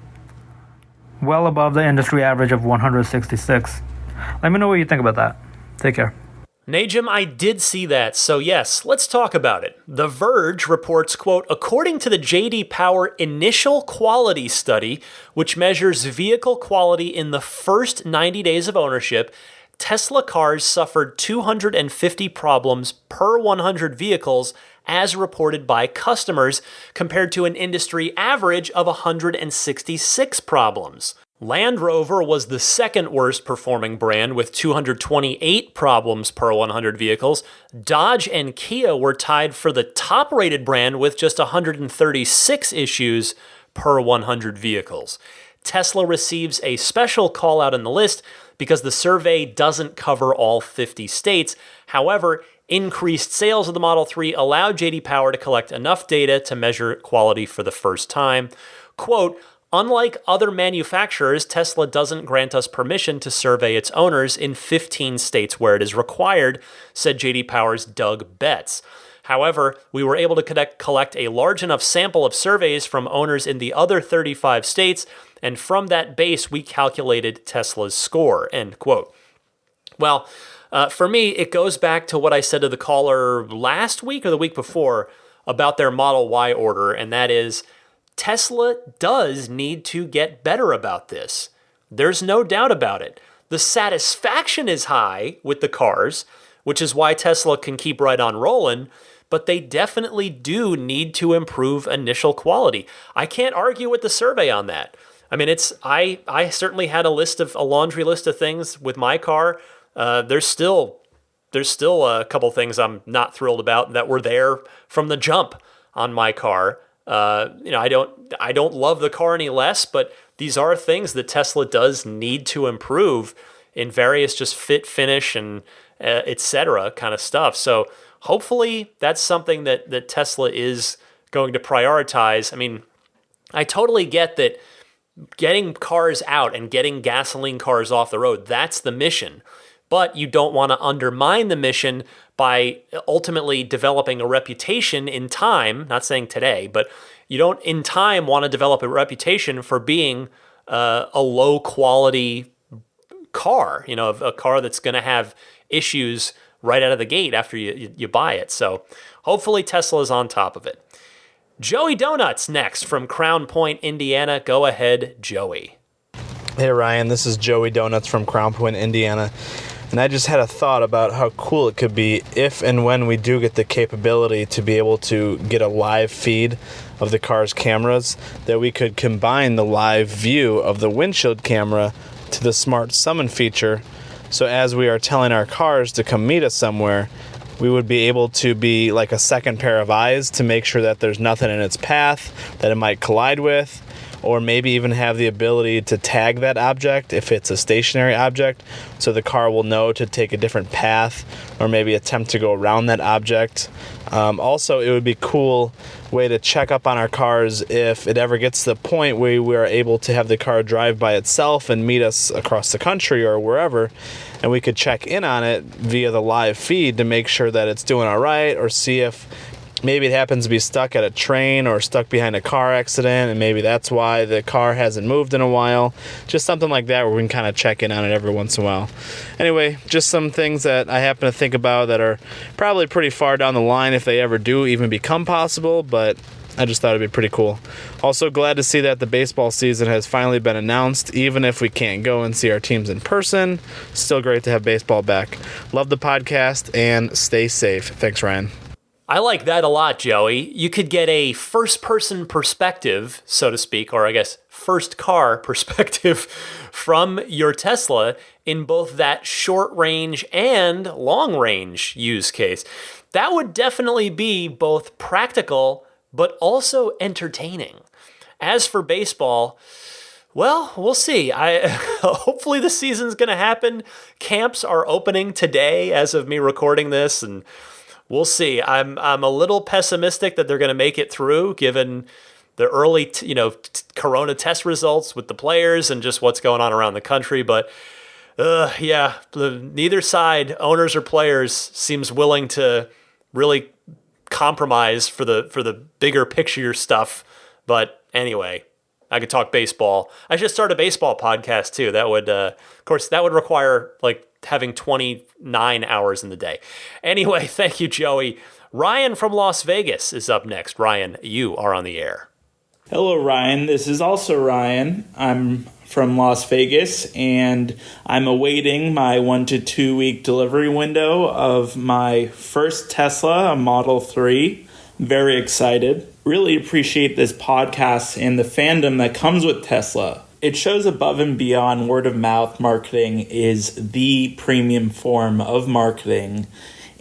well above the industry average of 166. Let me know what you think about that. Take care. Najum, I did see that, so yes, let's talk about it. The Verge reports, quote, according to the JD Power Initial Quality Study, which measures vehicle quality in the first 90 days of ownership, Tesla cars suffered 250 problems per 100 vehicles as reported by customers, compared to an industry average of 166 problems. Land Rover was the second worst performing brand with 228 problems per 100 vehicles. Dodge and Kia were tied for the top rated brand with just 136 issues per 100 vehicles. Tesla receives a special call out in the list because the survey doesn't cover all 50 states. However, increased sales of the Model 3 allowed JD Power to collect enough data to measure quality for the first time. Quote, unlike other manufacturers, Tesla doesn't grant us permission to survey its owners in 15 states where it is required, said JD Power's Doug Betts. However, we were able to collect a large enough sample of surveys from owners in the other 35 states, and from that base, we calculated Tesla's score, end quote. Well, for me, it goes back to what I said to the caller last week or the week before about their Model Y order, and that is, Tesla does need to get better about this. There's no doubt about it. The satisfaction is high with the cars, which is why Tesla can keep right on rolling, but they definitely do need to improve initial quality. I can't argue with the survey on that. I mean, I certainly had a laundry list of things with my car. There's still a couple things I'm not thrilled about that were there from the jump on my car. I don't love the car any less, but these are things that Tesla does need to improve in various just fit, finish, and etc. kind of stuff. So hopefully that's something that Tesla is going to prioritize. I mean, I totally get that getting cars out and getting gasoline cars off the road, that's the mission. But you don't want to undermine the mission by ultimately developing a reputation in time, not saying today, but you don't in time want to develop a reputation for being a low quality car, a car that's going to have issues right out of the gate after you buy it. So hopefully Tesla is on top of it. Joey Donuts next from Crown Point, Indiana. Go ahead, Joey. Hey, Ryan, this is Joey Donuts from Crown Point, Indiana. And I just had a thought about how cool it could be if and when we do get the capability to be able to get a live feed of the car's cameras, that we could combine the live view of the windshield camera to the smart summon feature. So as we are telling our cars to come meet us somewhere, we would be able to be like a second pair of eyes to make sure that there's nothing in its path that it might collide with, or maybe even have the ability to tag that object if it's a stationary object, so the car will know to take a different path or maybe attempt to go around that object. Also, it would be a cool way to check up on our cars if it ever gets to the point where we are able to have the car drive by itself and meet us across the country or wherever, and we could check in on it via the live feed to make sure that it's doing all right, or see if maybe it happens to be stuck at a train or stuck behind a car accident, and maybe that's why the car hasn't moved in a while. Just something like that where we can kind of check in on it every once in a while. Anyway, just some things that I happen to think about that are probably pretty far down the line if they ever do even become possible, but I just thought it'd be pretty cool. Also glad to see that the baseball season has finally been announced, even if we can't go and see our teams in person. Still great to have baseball back. Love the podcast and stay safe. Thanks, Ryan. I like that a lot, Joey. You could get a first-person perspective, so to speak, or I guess first-car perspective from your Tesla in both that short-range and long-range use case. That would definitely be both practical but also entertaining. As for baseball, well, we'll see. Hopefully the season's going to happen. Camps are opening today as of me recording this, and we'll see. I'm a little pessimistic that they're going to make it through, given the early, Corona test results with the players and just what's going on around the country. But neither side, owners or players, seems willing to really compromise for the bigger picture stuff. But anyway, I could talk baseball. I should start a baseball podcast too. That would, of course, that would require having 29 hours in the day. Anyway, thank you, Joey. Ryan from Las Vegas is up next. Ryan, you are on the air. Hello, Ryan. This is also Ryan. I'm from Las Vegas, and I'm awaiting my 1 to 2 week delivery window of my first Tesla, a Model 3. Very excited. Really appreciate this podcast and the fandom that comes with Tesla. It shows above and beyond word of mouth marketing is the premium form of marketing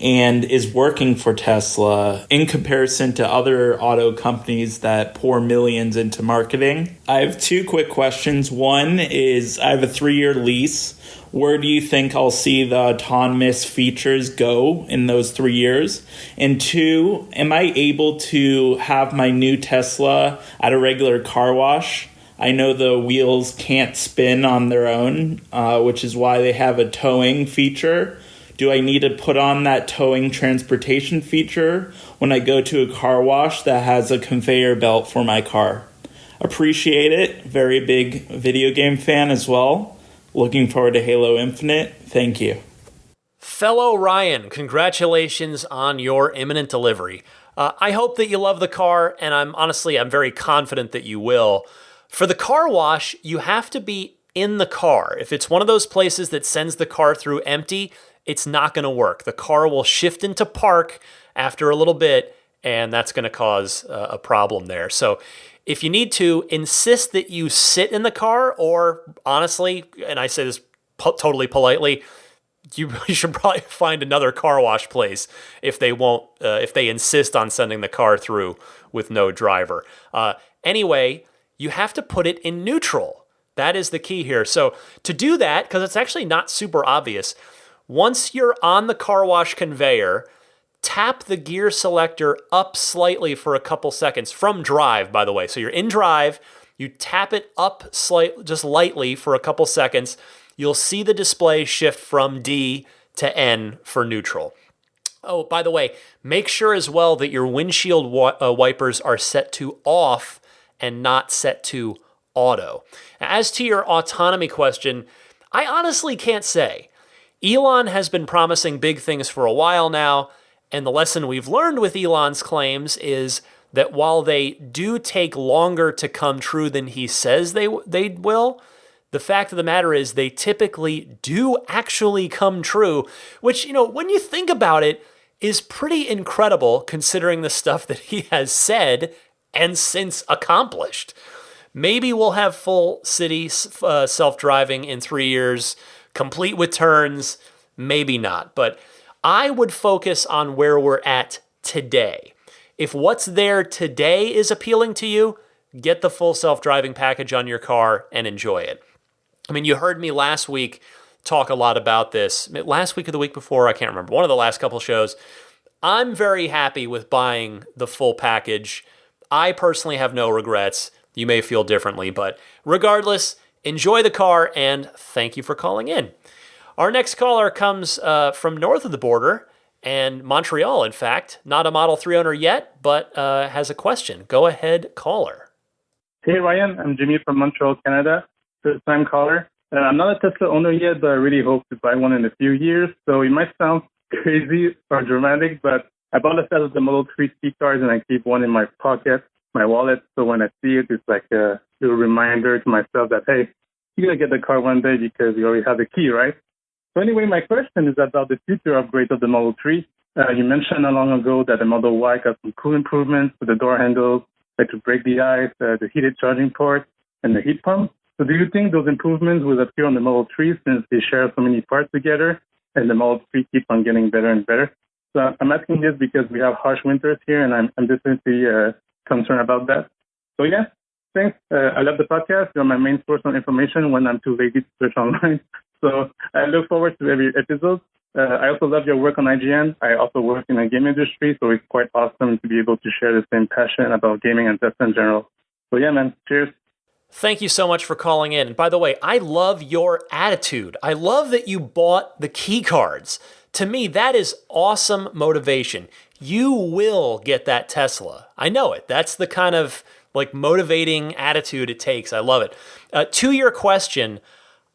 and is working for Tesla in comparison to other auto companies that pour millions into marketing. I have 2 quick questions. One is, I have a 3-year lease. Where do you think I'll see the autonomous features go in those 3 years? And 2, am I able to have my new Tesla at a regular car wash? I know the wheels can't spin on their own, which is why they have a towing feature. Do I need to put on that towing transportation feature when I go to a car wash that has a conveyor belt for my car? Appreciate it. Very big video game fan as well. Looking forward to Halo Infinite. Thank you. Fellow Ryan, congratulations on your imminent delivery. I hope that you love the car, and I'm very confident that you will. For the car wash, you have to be in the car. If it's one of those places that sends the car through empty, it's not going to work. The car will shift into park after a little bit, and that's going to cause a problem there. So if you need to, insist that you sit in the car, or honestly, and I say this totally politely, you should probably find another car wash place if they insist on sending the car through with no driver. Anyway, you have to put it in neutral. That is the key here. So to do that, because it's actually not super obvious, once you're on the car wash conveyor, tap the gear selector up slightly for a couple seconds from drive, by the way. So you're in drive, you tap it up just lightly for a couple seconds. You'll see the display shift from D to N for neutral. Oh, by the way, make sure as well that your windshield wipers are set to off and not set to auto. As to your autonomy question, I honestly can't say. Elon has been promising big things for a while now, and the lesson we've learned with Elon's claims is that while they do take longer to come true than he says they will, the fact of the matter is they typically do actually come true, which, when you think about it, is pretty incredible considering the stuff that he has said and since accomplished. Maybe we'll have full city self-driving in 3 years, complete with turns, maybe not. But I would focus on where we're at today. If what's there today is appealing to you, get the full self-driving package on your car and enjoy it. I mean, you heard me last week talk a lot about this. Last week or the week before, I can't remember. One of the last couple shows. I'm very happy with buying the full package. I personally have no regrets. You may feel differently, but regardless, enjoy the car, and thank you for calling in. Our next caller comes from north of the border, and Montreal, in fact. Not a Model 3 owner yet, but has a question. Go ahead, caller. Hey, Ryan. I'm Jimmy from Montreal, Canada. First-time caller. I'm not a Tesla owner yet, but I really hope to buy one in a few years. So it might sound crazy or dramatic, but I bought a set of the Model 3 C cars, and I keep one in my pocket. my wallet. So when I see it, it's like a little reminder to myself that, hey, you're going to get the car one day because you already have the key, right? So anyway, my question is about the future upgrade of the Model 3. You mentioned not long ago that the Model Y got some cool improvements with the door handles, like to break the ice, the heated charging port, and the heat pump. So do you think those improvements will appear on the Model 3 since they share so many parts together and the Model 3 keeps on getting better and better? So I'm asking this because we have harsh winters here, and I'm definitely concerned about that. So yeah, thanks. I love the podcast. You're my main source of information when I'm too lazy to search online. So I look forward to every episode. I also love your work on IGN. I also work in the game industry, so it's quite awesome to be able to share the same passion about gaming and Tesla in general. So yeah, man, cheers. Thank you so much for calling in. And by the way, I love your attitude. I love that you bought the key cards. To me, that is awesome motivation. You will get that Tesla. I know it. That's the kind of like motivating attitude it takes. I love it. To your question,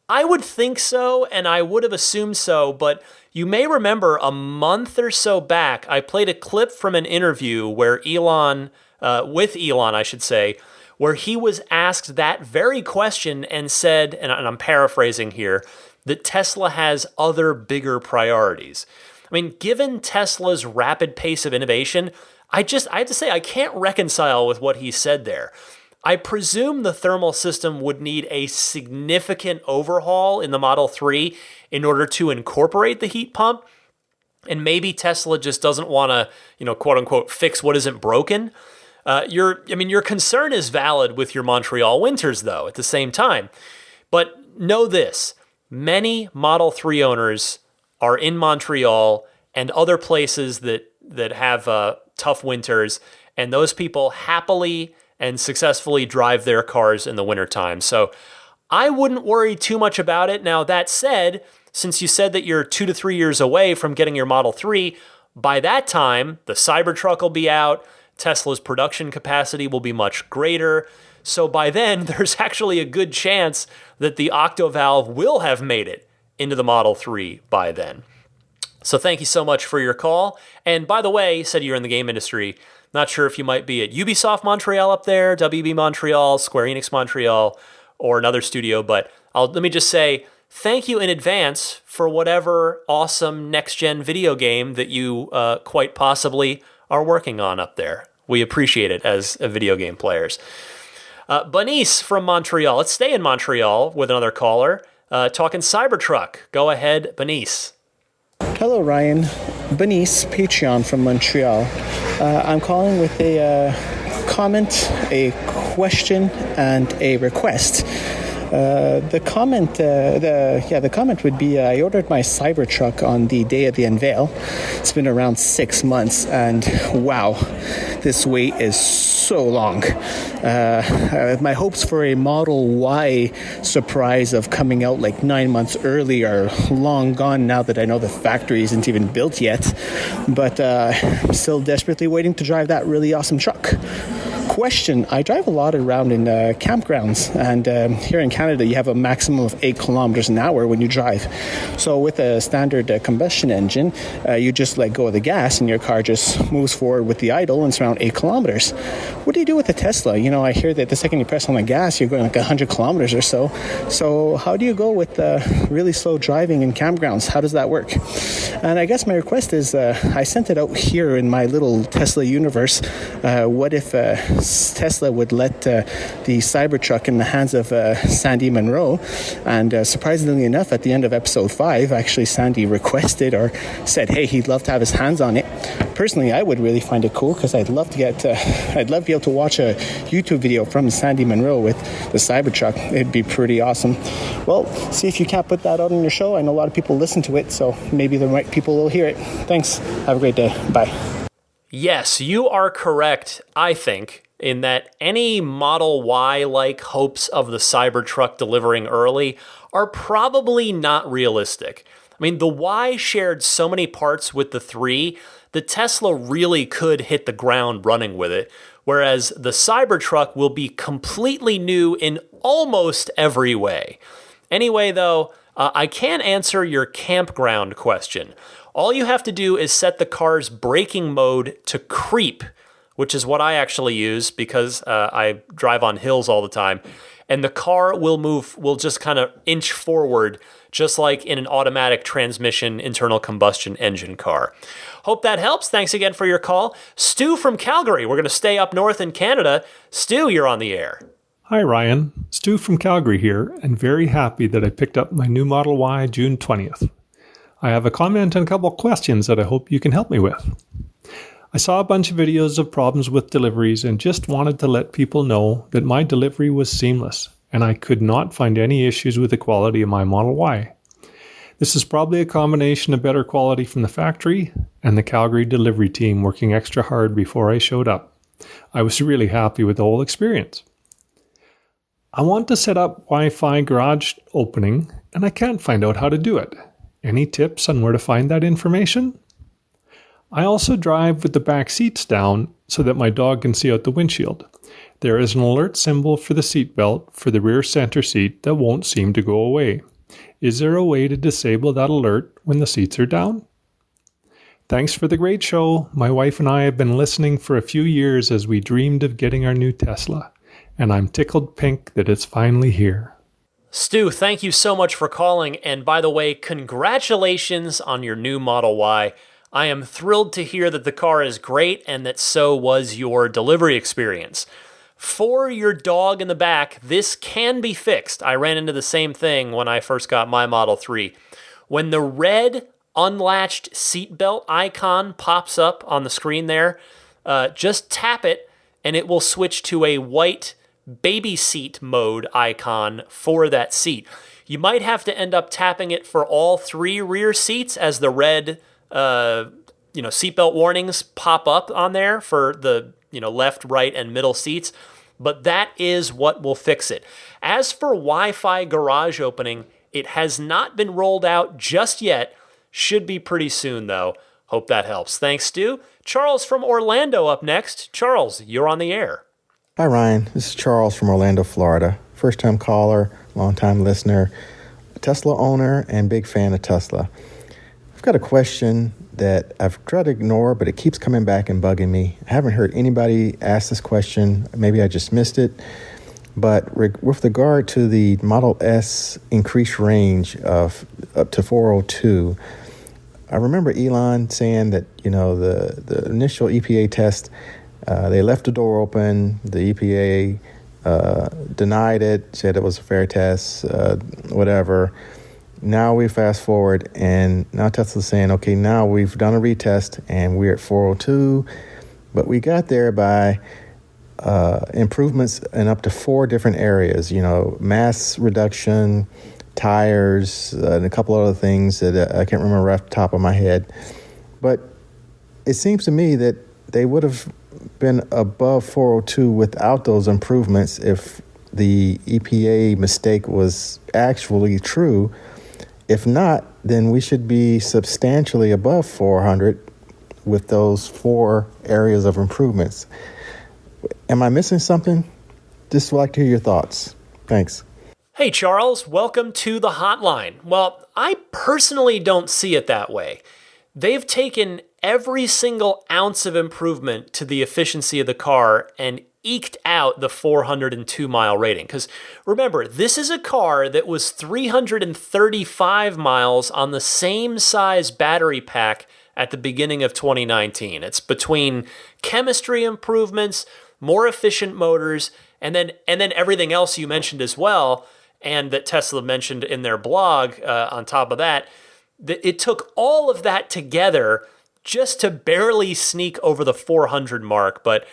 I would think so, and I would have assumed so, but you may remember a month or so back, I played a clip from an interview where with Elon, I should say, where he was asked that very question and said, and I'm paraphrasing here, that Tesla has other bigger priorities. I mean, given Tesla's rapid pace of innovation, I have to say I can't reconcile with what he said there. I presume the thermal system would need a significant overhaul in the Model 3 in order to incorporate the heat pump. And maybe Tesla just doesn't want to, quote unquote, fix what isn't broken. Your concern is valid with your Montreal winters, though, at the same time. But know this, many Model 3 owners are in Montreal and other places that have tough winters, and those people happily and successfully drive their cars in the wintertime. So I wouldn't worry too much about it. Now, that said, since you said that you're 2 to 3 years away from getting your Model 3, by that time, the Cybertruck will be out, Tesla's production capacity will be much greater. So by then, there's actually a good chance that the Octovalve will have made it into the Model 3 by then. So thank you so much for your call. And by the way, you said you're in the game industry. Not sure if you might be at Ubisoft Montreal up there, WB Montreal, Square Enix Montreal, or another studio, but let me just say thank you in advance for whatever awesome next-gen video game that you quite possibly are working on up there. We appreciate it as video game players. Benice from Montreal. Let's stay in Montreal with another caller talking Cybertruck. Go ahead, Benice. Hello, Ryan. Benice, Patreon from Montreal. I'm calling with a comment, a question, and a request. The comment would be I ordered my Cybertruck on the day of the unveil. It's been around 6 months, and wow, this wait is so long. My hopes for a Model Y surprise of coming out like 9 months early are long gone now that I know the factory isn't even built yet. But I'm still desperately waiting to drive that really awesome truck. Question, I drive a lot around in campgrounds, and here in Canada you have a maximum of 8 kilometers an hour when you drive. So with a standard combustion engine, you just let go of the gas and your car just moves forward with the idle, and it's around 8 kilometers. What do you do with a Tesla? I hear that the second you press on the gas you're going like 100 kilometers or so. So how do you go with really slow driving in campgrounds? How does that work? And I guess my request is I sent it out here in my little Tesla universe. What if Tesla would let the Cybertruck in the hands of Sandy Monroe? And surprisingly enough, at the end of episode 5, actually Sandy requested or said, hey, he'd love to have his hands on it. Personally, I would really find it cool because I'd love to be able to watch a YouTube video from Sandy Monroe with the Cybertruck. It'd be pretty awesome. Well, see if you can't put that out on your show. I know a lot of people listen to it, so maybe the right people will hear it. Thanks. Have a great day. Bye. Yes, you are correct, I think, in that any Model Y-like hopes of the Cybertruck delivering early are probably not realistic. I mean, the Y shared so many parts with the 3 that Tesla really could hit the ground running with it, whereas the Cybertruck will be completely new in almost every way. Anyway, though, I can answer your campground question. All you have to do is set the car's braking mode to creep which is what I actually use because I drive on hills all the time. And the car will just kind of inch forward, just like in an automatic transmission internal combustion engine car. Hope that helps. Thanks again for your call. Stu from Calgary. We're going to stay up north in Canada. Stu, you're on the air. Hi, Ryan. Stu from Calgary here, and very happy that I picked up my new Model Y June 20th. I have a comment and a couple of questions that I hope you can help me with. I saw a bunch of videos of problems with deliveries and just wanted to let people know that my delivery was seamless and I could not find any issues with the quality of my Model Y. This is probably a combination of better quality from the factory and the Calgary delivery team working extra hard before I showed up. I was really happy with the whole experience. I want to set up Wi-Fi garage opening and I can't find out how to do it. Any tips on where to find that information? I also drive with the back seats down so that my dog can see out the windshield. There is an alert symbol for the seatbelt for the rear center seat that won't seem to go away. Is there a way to disable that alert when the seats are down? Thanks for the great show. My wife and I have been listening for a few years as we dreamed of getting our new Tesla, and I'm tickled pink that it's finally here. Stu, thank you so much for calling. And by the way, congratulations on your new Model Y. I am thrilled to hear that the car is great and that so was your delivery experience. For your dog in the back, this can be fixed. I ran into the same thing when I first got my Model 3. When the red unlatched seatbelt icon pops up on the screen there, just tap it and it will switch to a white baby seat mode icon for that seat. You might have to end up tapping it for all three rear seats as the red seatbelt warnings pop up on there for the left, right, and middle seats. But that is what will fix it. As for Wi-Fi garage opening, it has not been rolled out just yet. Should be pretty soon, though. Hope that helps. Thanks, Stu. Charles from Orlando up next. Charles, you're on the air. Hi, Ryan. This is Charles from Orlando, Florida. First-time caller, long-time listener, Tesla owner, and big fan of Tesla. I've got a question that I've tried to ignore, but it keeps coming back and bugging me. I haven't heard anybody ask this question. Maybe I just missed it. But with regard to the Model S increased range of up to 402, I remember Elon saying that, the initial EPA test, they left the door open. The EPA denied it, said it was a fair test, whatever. Now we fast forward, and now Tesla's saying, okay, now we've done a retest, and we're at 402, but we got there by improvements in up to 4 different areas, mass reduction, tires, and a couple other things that I can't remember off the top of my head. But it seems to me that they would have been above 402 without those improvements if the EPA mistake was actually true. If not, then we should be substantially above 400 with those 4 areas of improvements. Am I missing something? Just would like to hear your thoughts. Thanks. Hey, Charles, welcome to the hotline. Well, I personally don't see it that way. They've taken every single ounce of improvement to the efficiency of the car and eked out the 402-mile rating. Because remember, this is a car that was 335 miles on the same size battery pack at the beginning of 2019. It's between chemistry improvements, more efficient motors, and then everything else you mentioned as well, and that Tesla mentioned in their blog on top of that. It took all of that together just to barely sneak over the 400 mark, but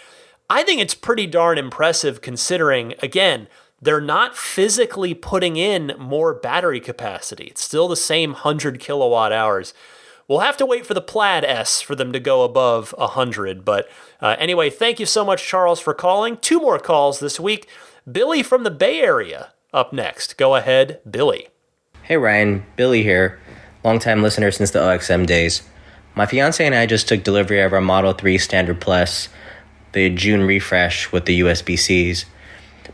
I think it's pretty darn impressive considering, again, they're not physically putting in more battery capacity. It's still the same 100 kilowatt hours. We'll have to wait for the Plaid S for them to go above 100. But anyway, thank you so much, Charles, for calling. 2 more calls this week. Billy from the Bay Area up next. Go ahead, Billy. Hey, Ryan. Billy here. Longtime listener since the OXM days. My fiance and I just took delivery of our Model 3 Standard Plus, the June refresh with the USB-Cs.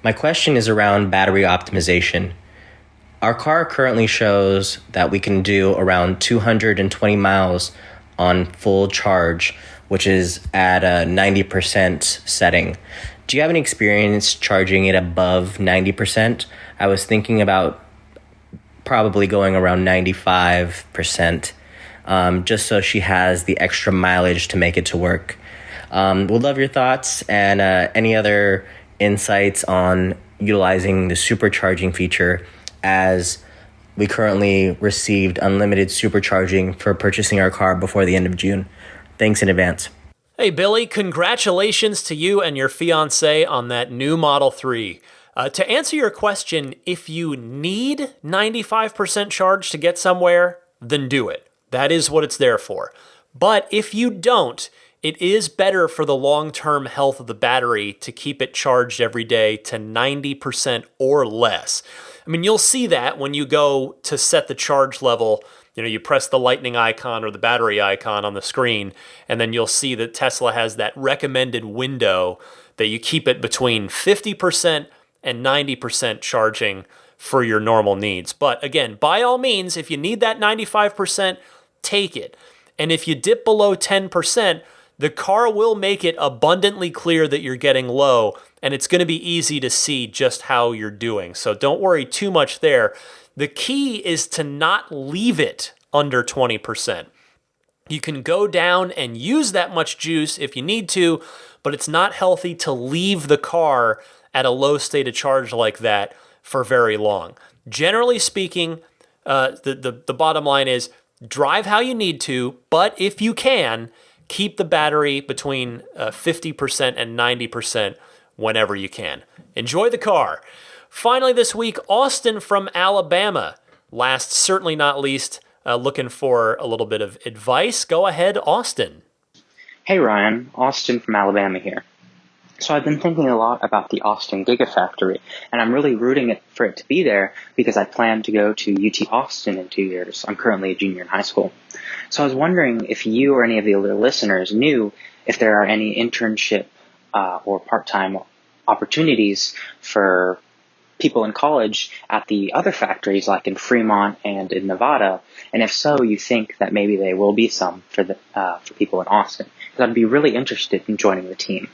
My question is around battery optimization. Our car currently shows that we can do around 220 miles on full charge which is at a 90% setting. Do you have any experience charging it above 90%? I was thinking about probably going around 95%, just so she has the extra mileage to make it to work. Would love your thoughts and any other insights on utilizing the supercharging feature, as we currently received unlimited supercharging for purchasing our car before the end of June. Thanks in advance. Hey, Billy, congratulations to you and your fiance on that new Model 3. To answer your question, if you need 95% charge to get somewhere, then do it. That is what it's there for. But if you don't, it is better for the long-term health of the battery to keep it charged every day to 90% or less. I mean, you'll see that when you go to set the charge level. You press the lightning icon or the battery icon on the screen, and then you'll see that Tesla has that recommended window that you keep it between 50% and 90% charging for your normal needs. But again, by all means, if you need that 95%, take it. And if you dip below 10%, the car will make it abundantly clear that you're getting low, and it's going to be easy to see just how you're doing. So don't worry too much there. The key is to not leave it under 20%. You can go down and use that much juice if you need to, but it's not healthy to leave the car at a low state of charge like that for very long. Generally speaking, the bottom line is drive how you need to, but if you can, keep the battery between 50% and 90% whenever you can. Enjoy the car. Finally this week, Austin from Alabama. Last, certainly not least, looking for a little bit of advice. Go ahead, Austin. Hey Ryan, Austin from Alabama here. So I've been thinking a lot about the Austin Gigafactory, and I'm really rooting for it to be there because I plan to go to UT Austin in 2 years. I'm currently a junior in high school. So I was wondering if you or any of the other listeners knew if there are any internship or part-time opportunities for people in college at the other factories like in Fremont and in Nevada, and if so, you think that maybe there will be some for people in Austin, because I'd be really interested in joining the team.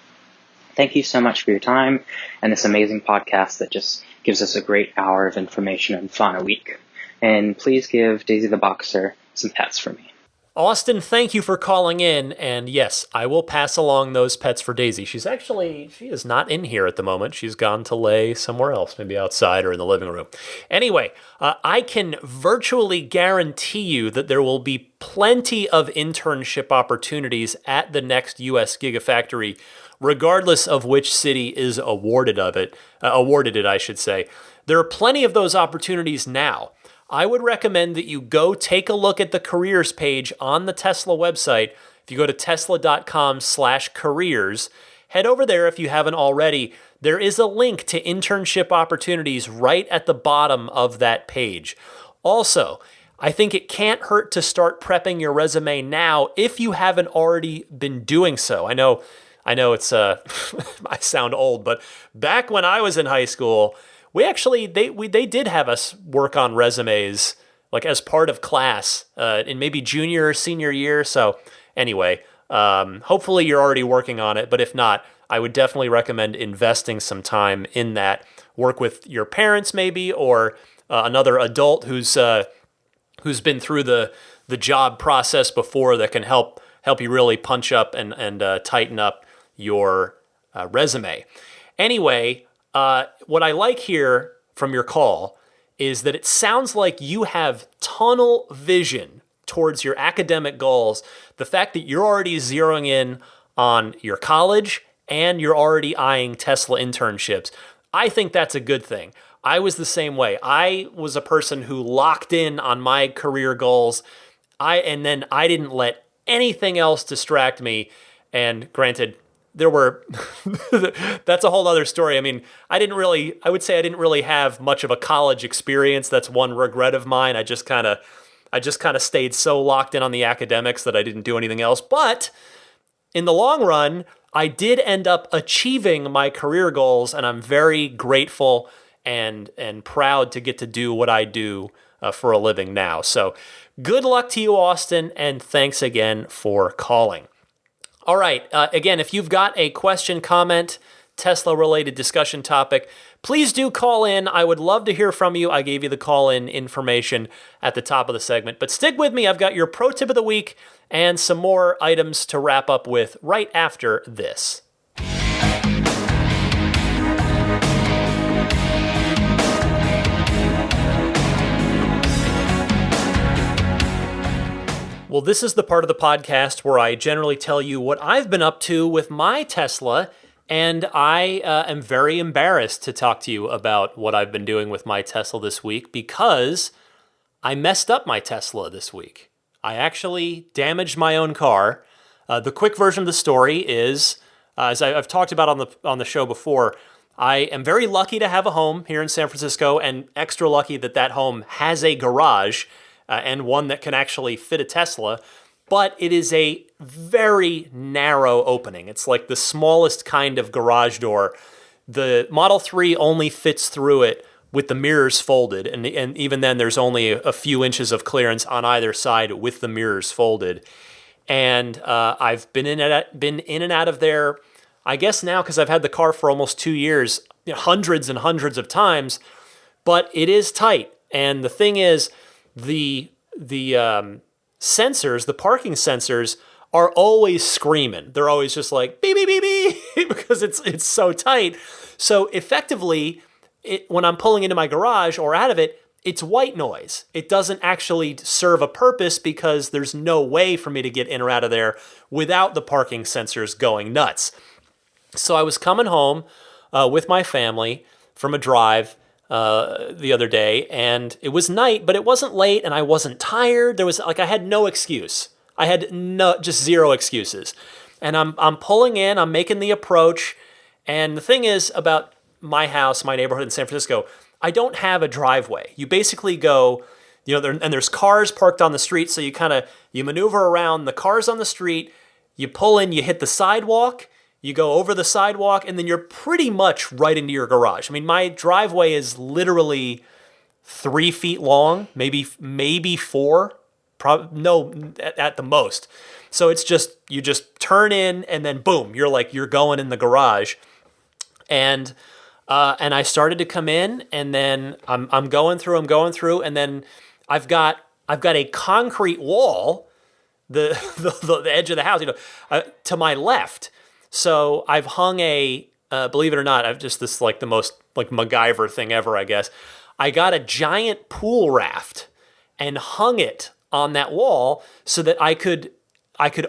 Thank you so much for your time and this amazing podcast that just gives us a great hour of information and fun a week. And please give Daisy the Boxer some pets for me. Austin, thank you for calling in, and yes, I will pass along those pets for Daisy. She is not in here at the moment. She's gone to lay somewhere else, maybe outside or in the living room. Anyway, I can virtually guarantee you that there will be plenty of internship opportunities at the next US Gigafactory, regardless of which city is awarded it, I should say. There are plenty of those opportunities now. I would recommend that you go take a look at the careers page on the Tesla website. If you go to tesla.com/careers, head over there if you haven't already. There is a link to internship opportunities right at the bottom of that page. Also, I think it can't hurt to start prepping your resume now if you haven't already been doing so. I know it's I sound old, but back when I was in high school, they did have us work on resumes like as part of class in maybe junior or senior year. So anyway, hopefully you're already working on it, but if not, I would definitely recommend investing some time in that. Work with your parents maybe, or another adult who's been through the job process before that can help you really punch up and tighten up your resume. Anyway, what I like here from your call is that it sounds like you have tunnel vision towards your academic goals. The fact that you're already zeroing in on your college and you're already eyeing Tesla internships, I think that's a good thing. I was the same way. I was a person who locked in on my career goals, and then I didn't let anything else distract me. And granted, there were, that's a whole other story. I mean, I would say I didn't really have much of a college experience. That's one regret of mine. I just kind of stayed so locked in on the academics that I didn't do anything else. But in the long run, I did end up achieving my career goals, and I'm very grateful and proud to get to do what I do for a living now. So good luck to you, Austin, and thanks again for calling. All right. Again, if you've got a question, comment, Tesla-related discussion topic, please do call in. I would love to hear from you. I gave you the call-in information at the top of the segment. But stick with me. I've got your pro tip of the week and some more items to wrap up with right after this. Well, this is the part of the podcast where I generally tell you what I've been up to with my Tesla, and I am very embarrassed to talk to you about what I've been doing with my Tesla this week because I messed up my Tesla this week. I actually damaged my own car. The quick version of the story is, as I've talked about on the show before, I am very lucky to have a home here in San Francisco, and extra lucky that home has a garage, and one that can actually fit a Tesla, but it is a very narrow opening. It's like the smallest kind of garage door. The Model 3 only fits through it with the mirrors folded, and even then there's only a few inches of clearance on either side with the mirrors folded. And I've been in and out of there, I guess now, because I've had the car for almost 2 years, hundreds and hundreds of times, but it is tight. And the thing is, the sensors, the parking sensors, are always screaming. They're always just like beep beep beep beep because it's so tight. So effectively, when I'm pulling into my garage or out of it, it's white noise. It doesn't actually serve a purpose because there's no way for me to get in or out of there without the parking sensors going nuts. So I was coming home with my family from a drive the other day, and it was night, but it wasn't late, and I wasn't tired. I had no excuse. I had just zero excuses. And I'm pulling in, I'm making the approach, and the thing is about my house, my neighborhood in San Francisco, I don't have a driveway. You basically go, and there's cars parked on the street, so you maneuver around the cars on the street, you pull in, you hit the sidewalk, you go over the sidewalk, and then you're pretty much right into your garage. I mean, my driveway is literally 3 feet long, maybe 4, at the most. So it's just, you just turn in, and then boom, you're going in the garage. And I started to come in, and then I'm going through, and then I've got a concrete wall, the edge of the house, to my left. So I've hung believe it or not, I've just this the most MacGyver thing ever, I guess. I got a giant pool raft and hung it on that wall so that I could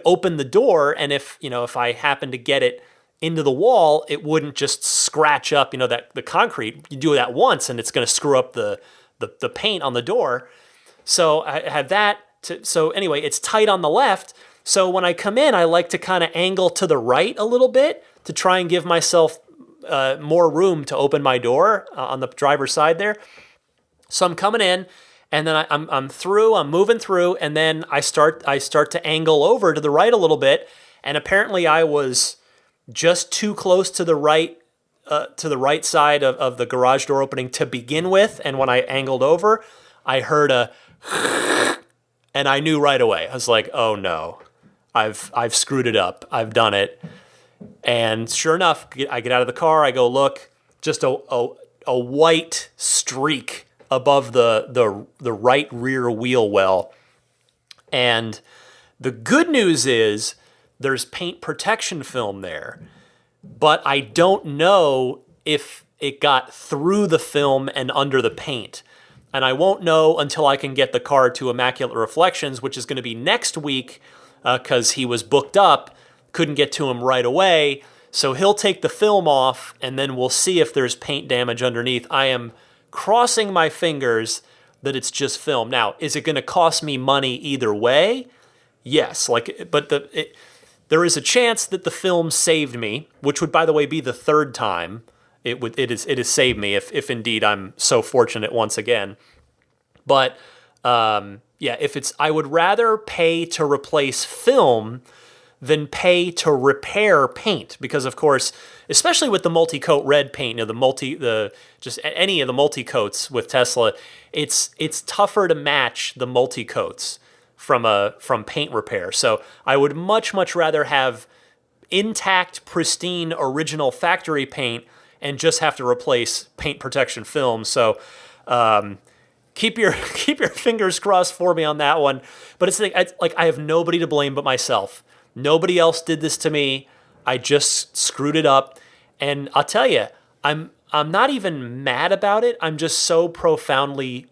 open the door, and if I happened to get it into the wall, it wouldn't just scratch up, the concrete. You do that once and it's going to screw up the paint on the door. So I had that. So anyway, it's tight on the left. So when I come in, I like to kind of angle to the right a little bit to try and give myself more room to open my door on the driver's side there. So I'm coming in, and then I'm moving through, and then I start to angle over to the right a little bit, and apparently I was just too close to the right side of the garage door opening to begin with, and when I angled over, I heard a and I knew right away. I was like, oh no. I've screwed it up. I've done it. And sure enough, I get out of the car. I go look, just a white streak above the right rear wheel well. And the good news is there's paint protection film there, but I don't know if it got through the film and under the paint. And I won't know until I can get the car to Immaculate Reflections, which is going to be next week, because he was booked up, couldn't get to him right away. So he'll take the film off, and then we'll see if there's paint damage underneath. I am crossing my fingers that it's just film. Now, is it going to cost me money either way? Yes, but there is a chance that the film saved me, which would, by the way, be the third time it has saved me if indeed I'm so fortunate once again. But I would rather pay to replace film than pay to repair paint, because of course, especially with the multi-coat red paint, just any of the multi-coats with Tesla, it's tougher to match the multi-coats from paint repair. So I would much rather have intact, pristine, original factory paint and just have to replace paint protection film. So keep your fingers crossed for me on that one. But it's like I have nobody to blame but myself. Nobody else did this to me. I just screwed it up. And I'll tell you, I'm not even mad about it. I'm just so profoundly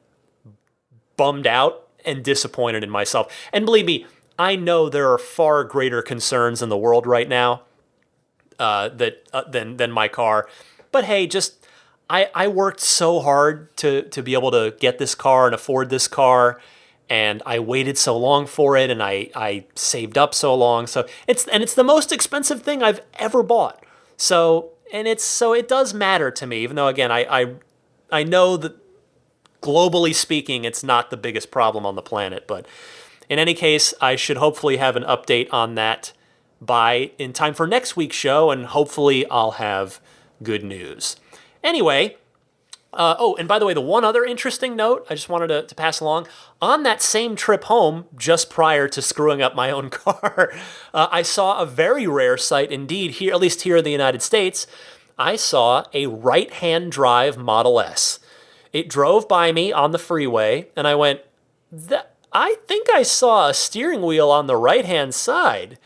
bummed out and disappointed in myself. And believe me, I know there are far greater concerns in the world right now than my car. But hey, just I worked so hard to be able to get this car and afford this car, and I waited so long for it, and I saved up so long. So it's the most expensive thing I've ever bought. So it does matter to me, even though again I know that globally speaking it's not the biggest problem on the planet. But in any case, I should hopefully have an update on that in time for next week's show, and hopefully I'll have good news. Anyway, and by the way, the one other interesting note I just wanted to pass along, on that same trip home, just prior to screwing up my own car, I saw a very rare sight indeed, here, at least here in the United States. I saw a right-hand drive Model S. It drove by me on the freeway, and I went, I think I saw a steering wheel on the right-hand side.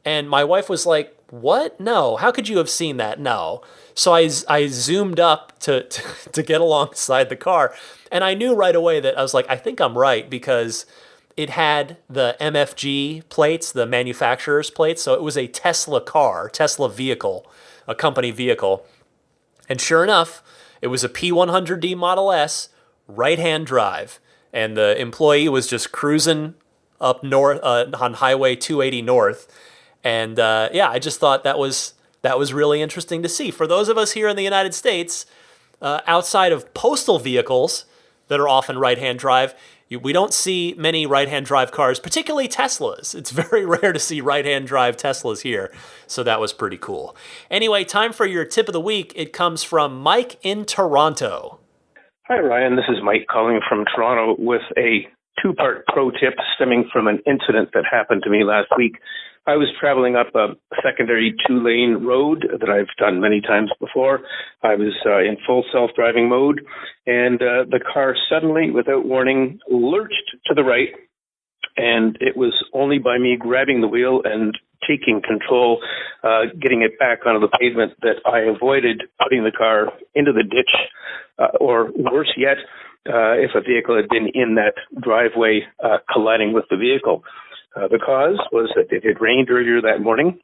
And my wife was like, what? No. How could you have seen that? No. So I zoomed up to get alongside the car. And I knew right away that I was like, I think I'm right, because it had the MFG plates, the manufacturer's plates. So it was a Tesla vehicle, a company vehicle. And sure enough, it was a P100D Model S, right-hand drive. And the employee was just cruising up north on Highway 280 North. And I just thought that was really interesting to see. For those of us here in the United States, outside of postal vehicles that are often right-hand drive, we don't see many right-hand drive cars, particularly Teslas. It's very rare to see right-hand drive Teslas here. So that was pretty cool. Anyway, time for your tip of the week. It comes from Mike in Toronto. Hi, Ryan. This is Mike calling from Toronto with a two-part pro tip stemming from an incident that happened to me last week. I was traveling up a secondary two-lane road that I've done many times before. I was in full self-driving mode, and the car suddenly, without warning, lurched to the right, and it was only by me grabbing the wheel and taking control, getting it back onto the pavement, that I avoided putting the car into the ditch, or worse yet, if a vehicle had been in that driveway colliding with the vehicle. The cause was that it had rained earlier that morning,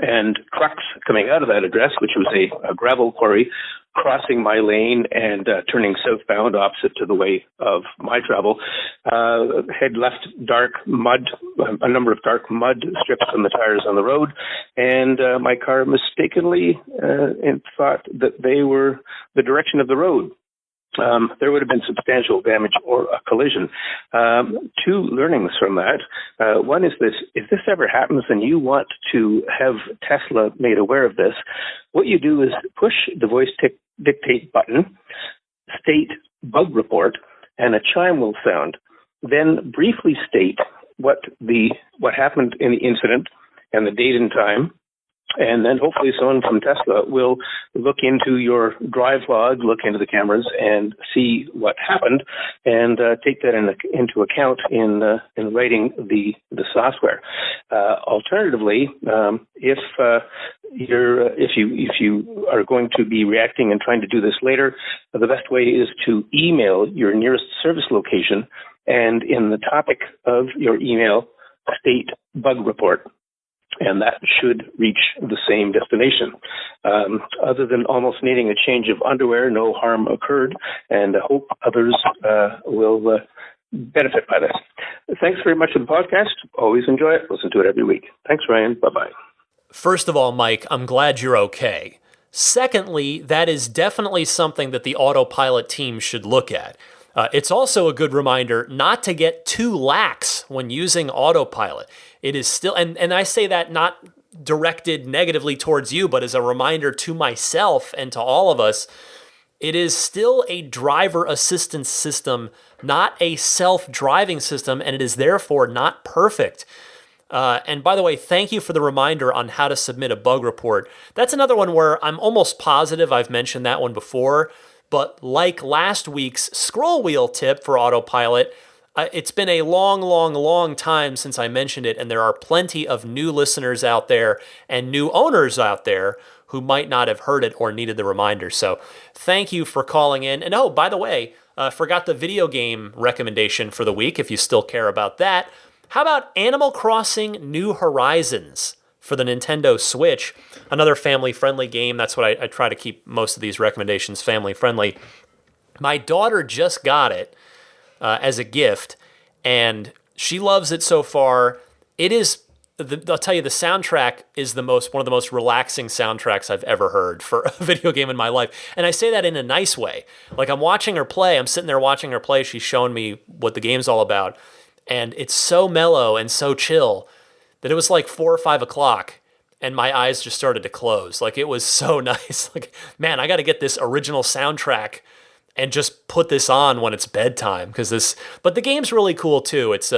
and trucks coming out of that address, which was a gravel quarry, crossing my lane and turning southbound opposite to the way of my travel, had left a number of dark mud strips on the tires on the road, and my car mistakenly thought that they were the direction of the road. There would have been substantial damage or a collision. Two learnings from that. One is this: if this ever happens and you want to have Tesla made aware of this, what you do is push the voice dictate button, state bug report, and a chime will sound. Then briefly state what happened in the incident and the date and time. And then hopefully someone from Tesla will look into your drive log, look into the cameras, and see what happened, and take that into account in writing the software. Alternatively, if you are going to be reacting and trying to do this later, the best way is to email your nearest service location, and in the topic of your email, state bug report. And that should reach the same destination. Other than almost needing a change of underwear, no harm occurred, and I hope others will benefit by this. Thanks very much for the podcast. Always enjoy it. Listen to it every week. Thanks, Ryan. Bye-bye. First of all, Mike, I'm glad you're okay. Secondly, that is definitely something that the autopilot team should look at. It's also a good reminder not to get too lax when using autopilot. It is still, and I say that not directed negatively towards you, but as a reminder to myself and to all of us, it is still a driver assistance system, not a self-driving system, and it is therefore not perfect. And by the way, thank you for the reminder on how to submit a bug report. That's another one where I'm almost positive I've mentioned that one before, but like last week's scroll wheel tip for autopilot, it's been a long time since I mentioned it, and there are plenty of new listeners out there and new owners out there who might not have heard it or needed the reminder. So thank you for calling in. And oh, by the way, forgot the video game recommendation for the week, if you still care about that. How about Animal Crossing New Horizons for the Nintendo Switch? Another family-friendly game. That's what I try to keep most of these recommendations family-friendly. My daughter just got it as a gift, and she loves it so far. It is, I'll tell you, the soundtrack is one of the most relaxing soundtracks I've ever heard for a video game in my life. And I say that in a nice way. Like, I'm watching her play. I'm sitting there watching her play. She's showing me what the game's all about. And it's so mellow and so chill that it was like 4 or 5 o'clock and my eyes just started to close. Like, it was so nice. Like, man, I got to get this original soundtrack and just put this on when it's bedtime. But the game's really cool too. It's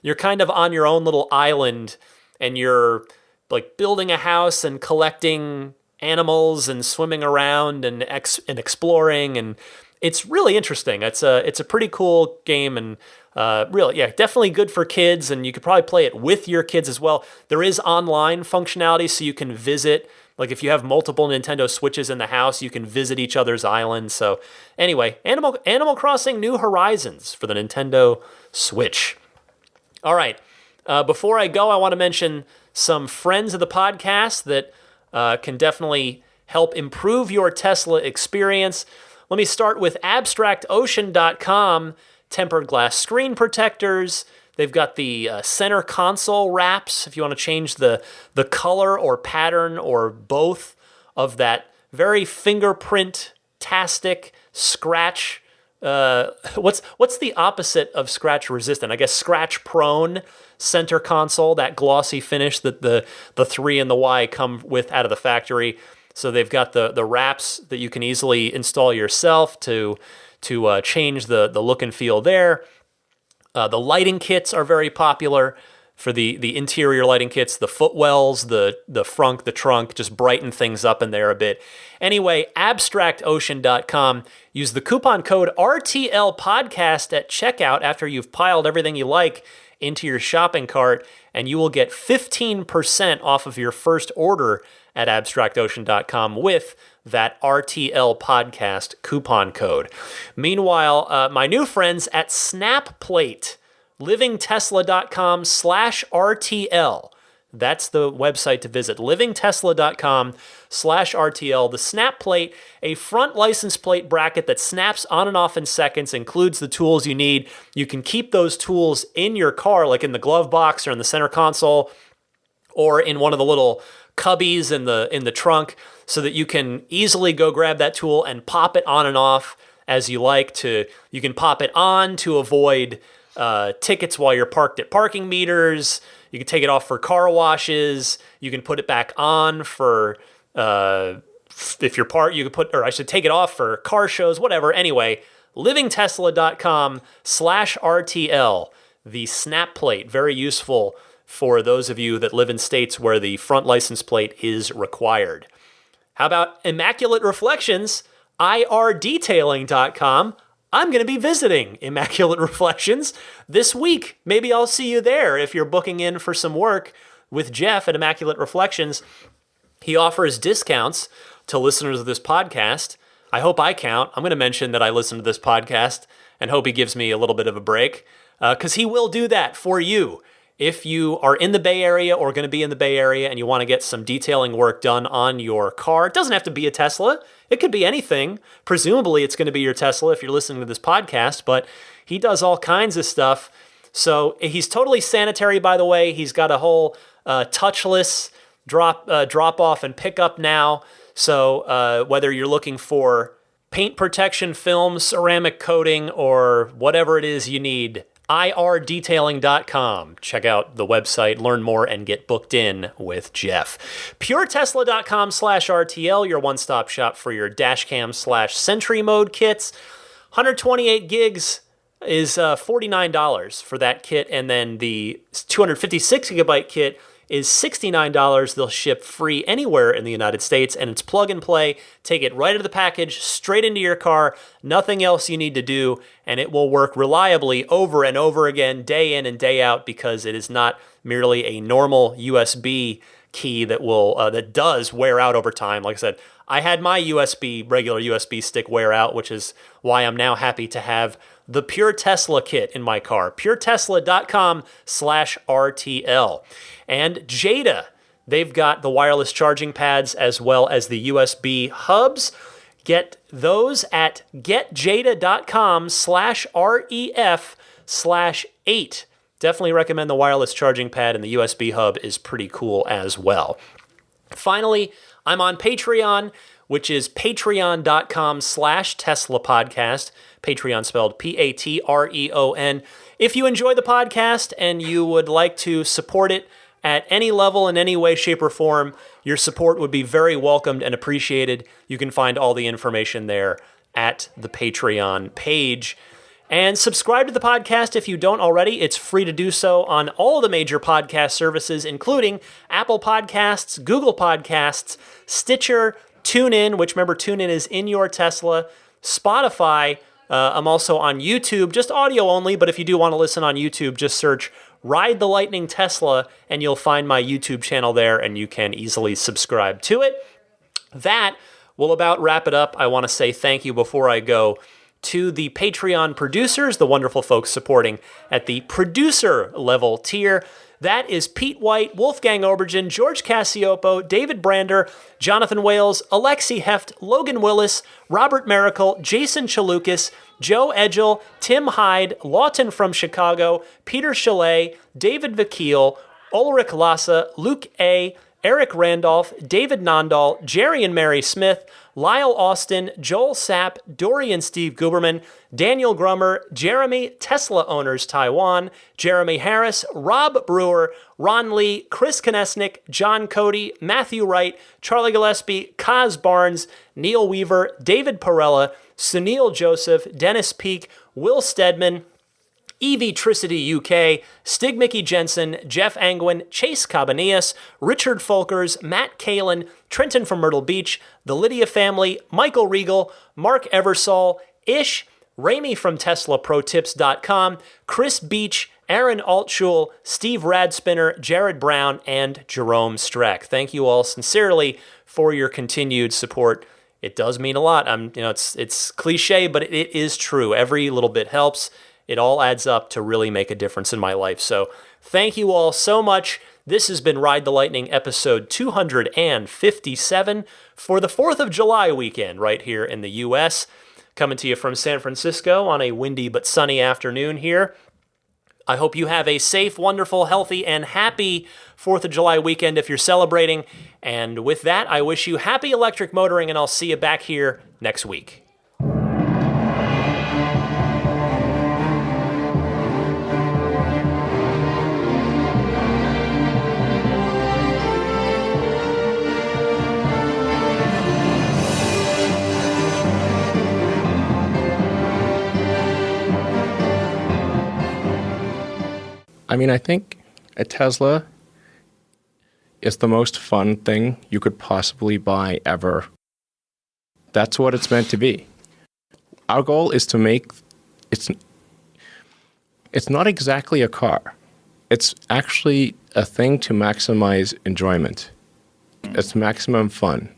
you're kind of on your own little island and you're like building a house and collecting animals and swimming around and exploring, and it's really interesting. It's a pretty cool game, and really, yeah, definitely good for kids, and you could probably play it with your kids as well. There is online functionality, so you can visit, like if you have multiple Nintendo Switches in the house, you can visit each other's islands. So anyway, Animal Crossing New Horizons for the Nintendo Switch. All right, before I go, I want to mention some friends of the podcast that can definitely help improve your Tesla experience. Let me start with abstractocean.com. Tempered glass screen protectors. They've got the center console wraps if you want to change the color or pattern or both of that very fingerprint-tastic scratch. What's the opposite of scratch resistant? I guess scratch prone center console, that glossy finish that the 3 and the Y come with out of the factory. So they've got the wraps that you can easily install yourself to change the look and feel there. The lighting kits are very popular for the interior lighting kits, the footwells, the frunk, the trunk, just brighten things up in there a bit. Anyway, abstractocean.com. Use the coupon code RTL Podcast at checkout after you've piled everything you like into your shopping cart, and you will get 15% off of your first order at abstractocean.com with that RTL Podcast coupon code. Meanwhile, my new friends at SnapPlate, livingtesla.com/RTL. That's the website to visit, livingtesla.com/RTL. The SnapPlate, a front license plate bracket that snaps on and off in seconds, includes the tools you need. You can keep those tools in your car, like in the glove box or in the center console, or in one of the little cubbies in the trunk, so that you can easily go grab that tool and pop it on and off as you like. You can pop it on to avoid tickets while you're parked at parking meters. You can take it off for car washes. You can put it back on for if you're you could put, or I should take it off for car shows, whatever. Anyway, livingtesla.com/RTL. The snap plate, very useful for those of you that live in states where the front license plate is required. How about Immaculate Reflections, irdetailing.com? I'm going to be visiting Immaculate Reflections this week. Maybe I'll see you there if you're booking in for some work with Jeff at Immaculate Reflections. He offers discounts to listeners of this podcast. I hope I count. I'm going to mention that I listen to this podcast and hope he gives me a little bit of a break, because he will do that for you. If you are in the Bay Area or going to be in the Bay Area and you want to get some detailing work done on your car, it doesn't have to be a Tesla. It could be anything. Presumably it's going to be your Tesla if you're listening to this podcast, but he does all kinds of stuff. So he's totally sanitary, by the way. He's got a whole touchless drop off and pickup now. So whether you're looking for paint protection film, ceramic coating, or whatever it is you need, irdetailing.com. Check out the website, learn more, and get booked in with Jeff. puretesla.com/RTL, your one-stop shop for your dashcam/Sentry mode kits. 128 gigs is $49 for that kit, and then the 256 gigabyte kit is $69. They'll ship free anywhere in the United States, and it's plug and play. Take it right out of the package, straight into your car, nothing else you need to do, and it will work reliably over and over again, day in and day out, because it is not merely a normal USB key that does wear out over time. Like I said, I had my regular USB stick wear out, which is why I'm now happy to have the Pure Tesla kit in my car. puretesla.com/RTL. And Jada, they've got the wireless charging pads as well as the USB hubs. Get those at getjada.com/REF/8. Definitely recommend the wireless charging pad, and the USB hub is pretty cool as well. Finally, I'm on Patreon, which is patreon.com/Tesla podcast. Patreon spelled Patreon. If you enjoy the podcast and you would like to support it at any level in any way, shape, or form, your support would be very welcomed and appreciated. You can find all the information there at the Patreon page. And subscribe to the podcast if you don't already. It's free to do so on all the major podcast services, including Apple Podcasts, Google Podcasts, Stitcher, TuneIn, which remember, TuneIn is in your Tesla, Spotify. I'm also on YouTube, just audio only, but if you do want to listen on YouTube, just search Ride the Lightning Tesla, and you'll find my YouTube channel there, and you can easily subscribe to it. That will about wrap it up. I want to say thank you before I go to the Patreon producers, the wonderful folks supporting at the producer level tier. That is Pete White, Wolfgang Obergen, George Cassiopo, David Brander, Jonathan Wales, Alexi Heft, Logan Willis, Robert Miracle, Jason Chalukas, Joe Edgel, Tim Hyde, Lawton from Chicago, Peter Chalet, David Vakil, Ulrich Lassa, Luke A., Eric Randolph, David Nondahl, Jerry and Mary Smith, Lyle Austin, Joel Sapp, Dory and Steve Guberman, Daniel Grummer, Jeremy, Tesla Owners Taiwan, Jeremy Harris, Rob Brewer, Ron Lee, Chris Konesnik, John Cody, Matthew Wright, Charlie Gillespie, Kaz Barnes, Neil Weaver, David Perella, Sunil Joseph, Dennis Peak, Will Stedman, Evitricity UK, Stig Mickey Jensen, Jeff Angwin, Chase Cabanillas, Richard Folkers, Matt Kalin, Trenton from Myrtle Beach, the Lydia family, Michael Regal, Mark Eversole, Ish, Ramey from TeslaProTips.com, Chris Beach, Aaron Altschul, Steve Radspinner, Jared Brown, and Jerome Streck. Thank you all sincerely for your continued support. It does mean a lot. It's cliche, but it is true. Every little bit helps. It all adds up to really make a difference in my life. So thank you all so much. This has been Ride the Lightning episode 257 for the 4th of July weekend right here in the U.S. Coming to you from San Francisco on a windy but sunny afternoon here. I hope you have a safe, wonderful, healthy, and happy 4th of July weekend if you're celebrating. And with that, I wish you happy electric motoring, and I'll see you back here next week. I mean, I think a Tesla is the most fun thing you could possibly buy ever. That's what it's meant to be. Our goal is to make it's not exactly a car. It's actually a thing to maximize enjoyment. It's maximum fun.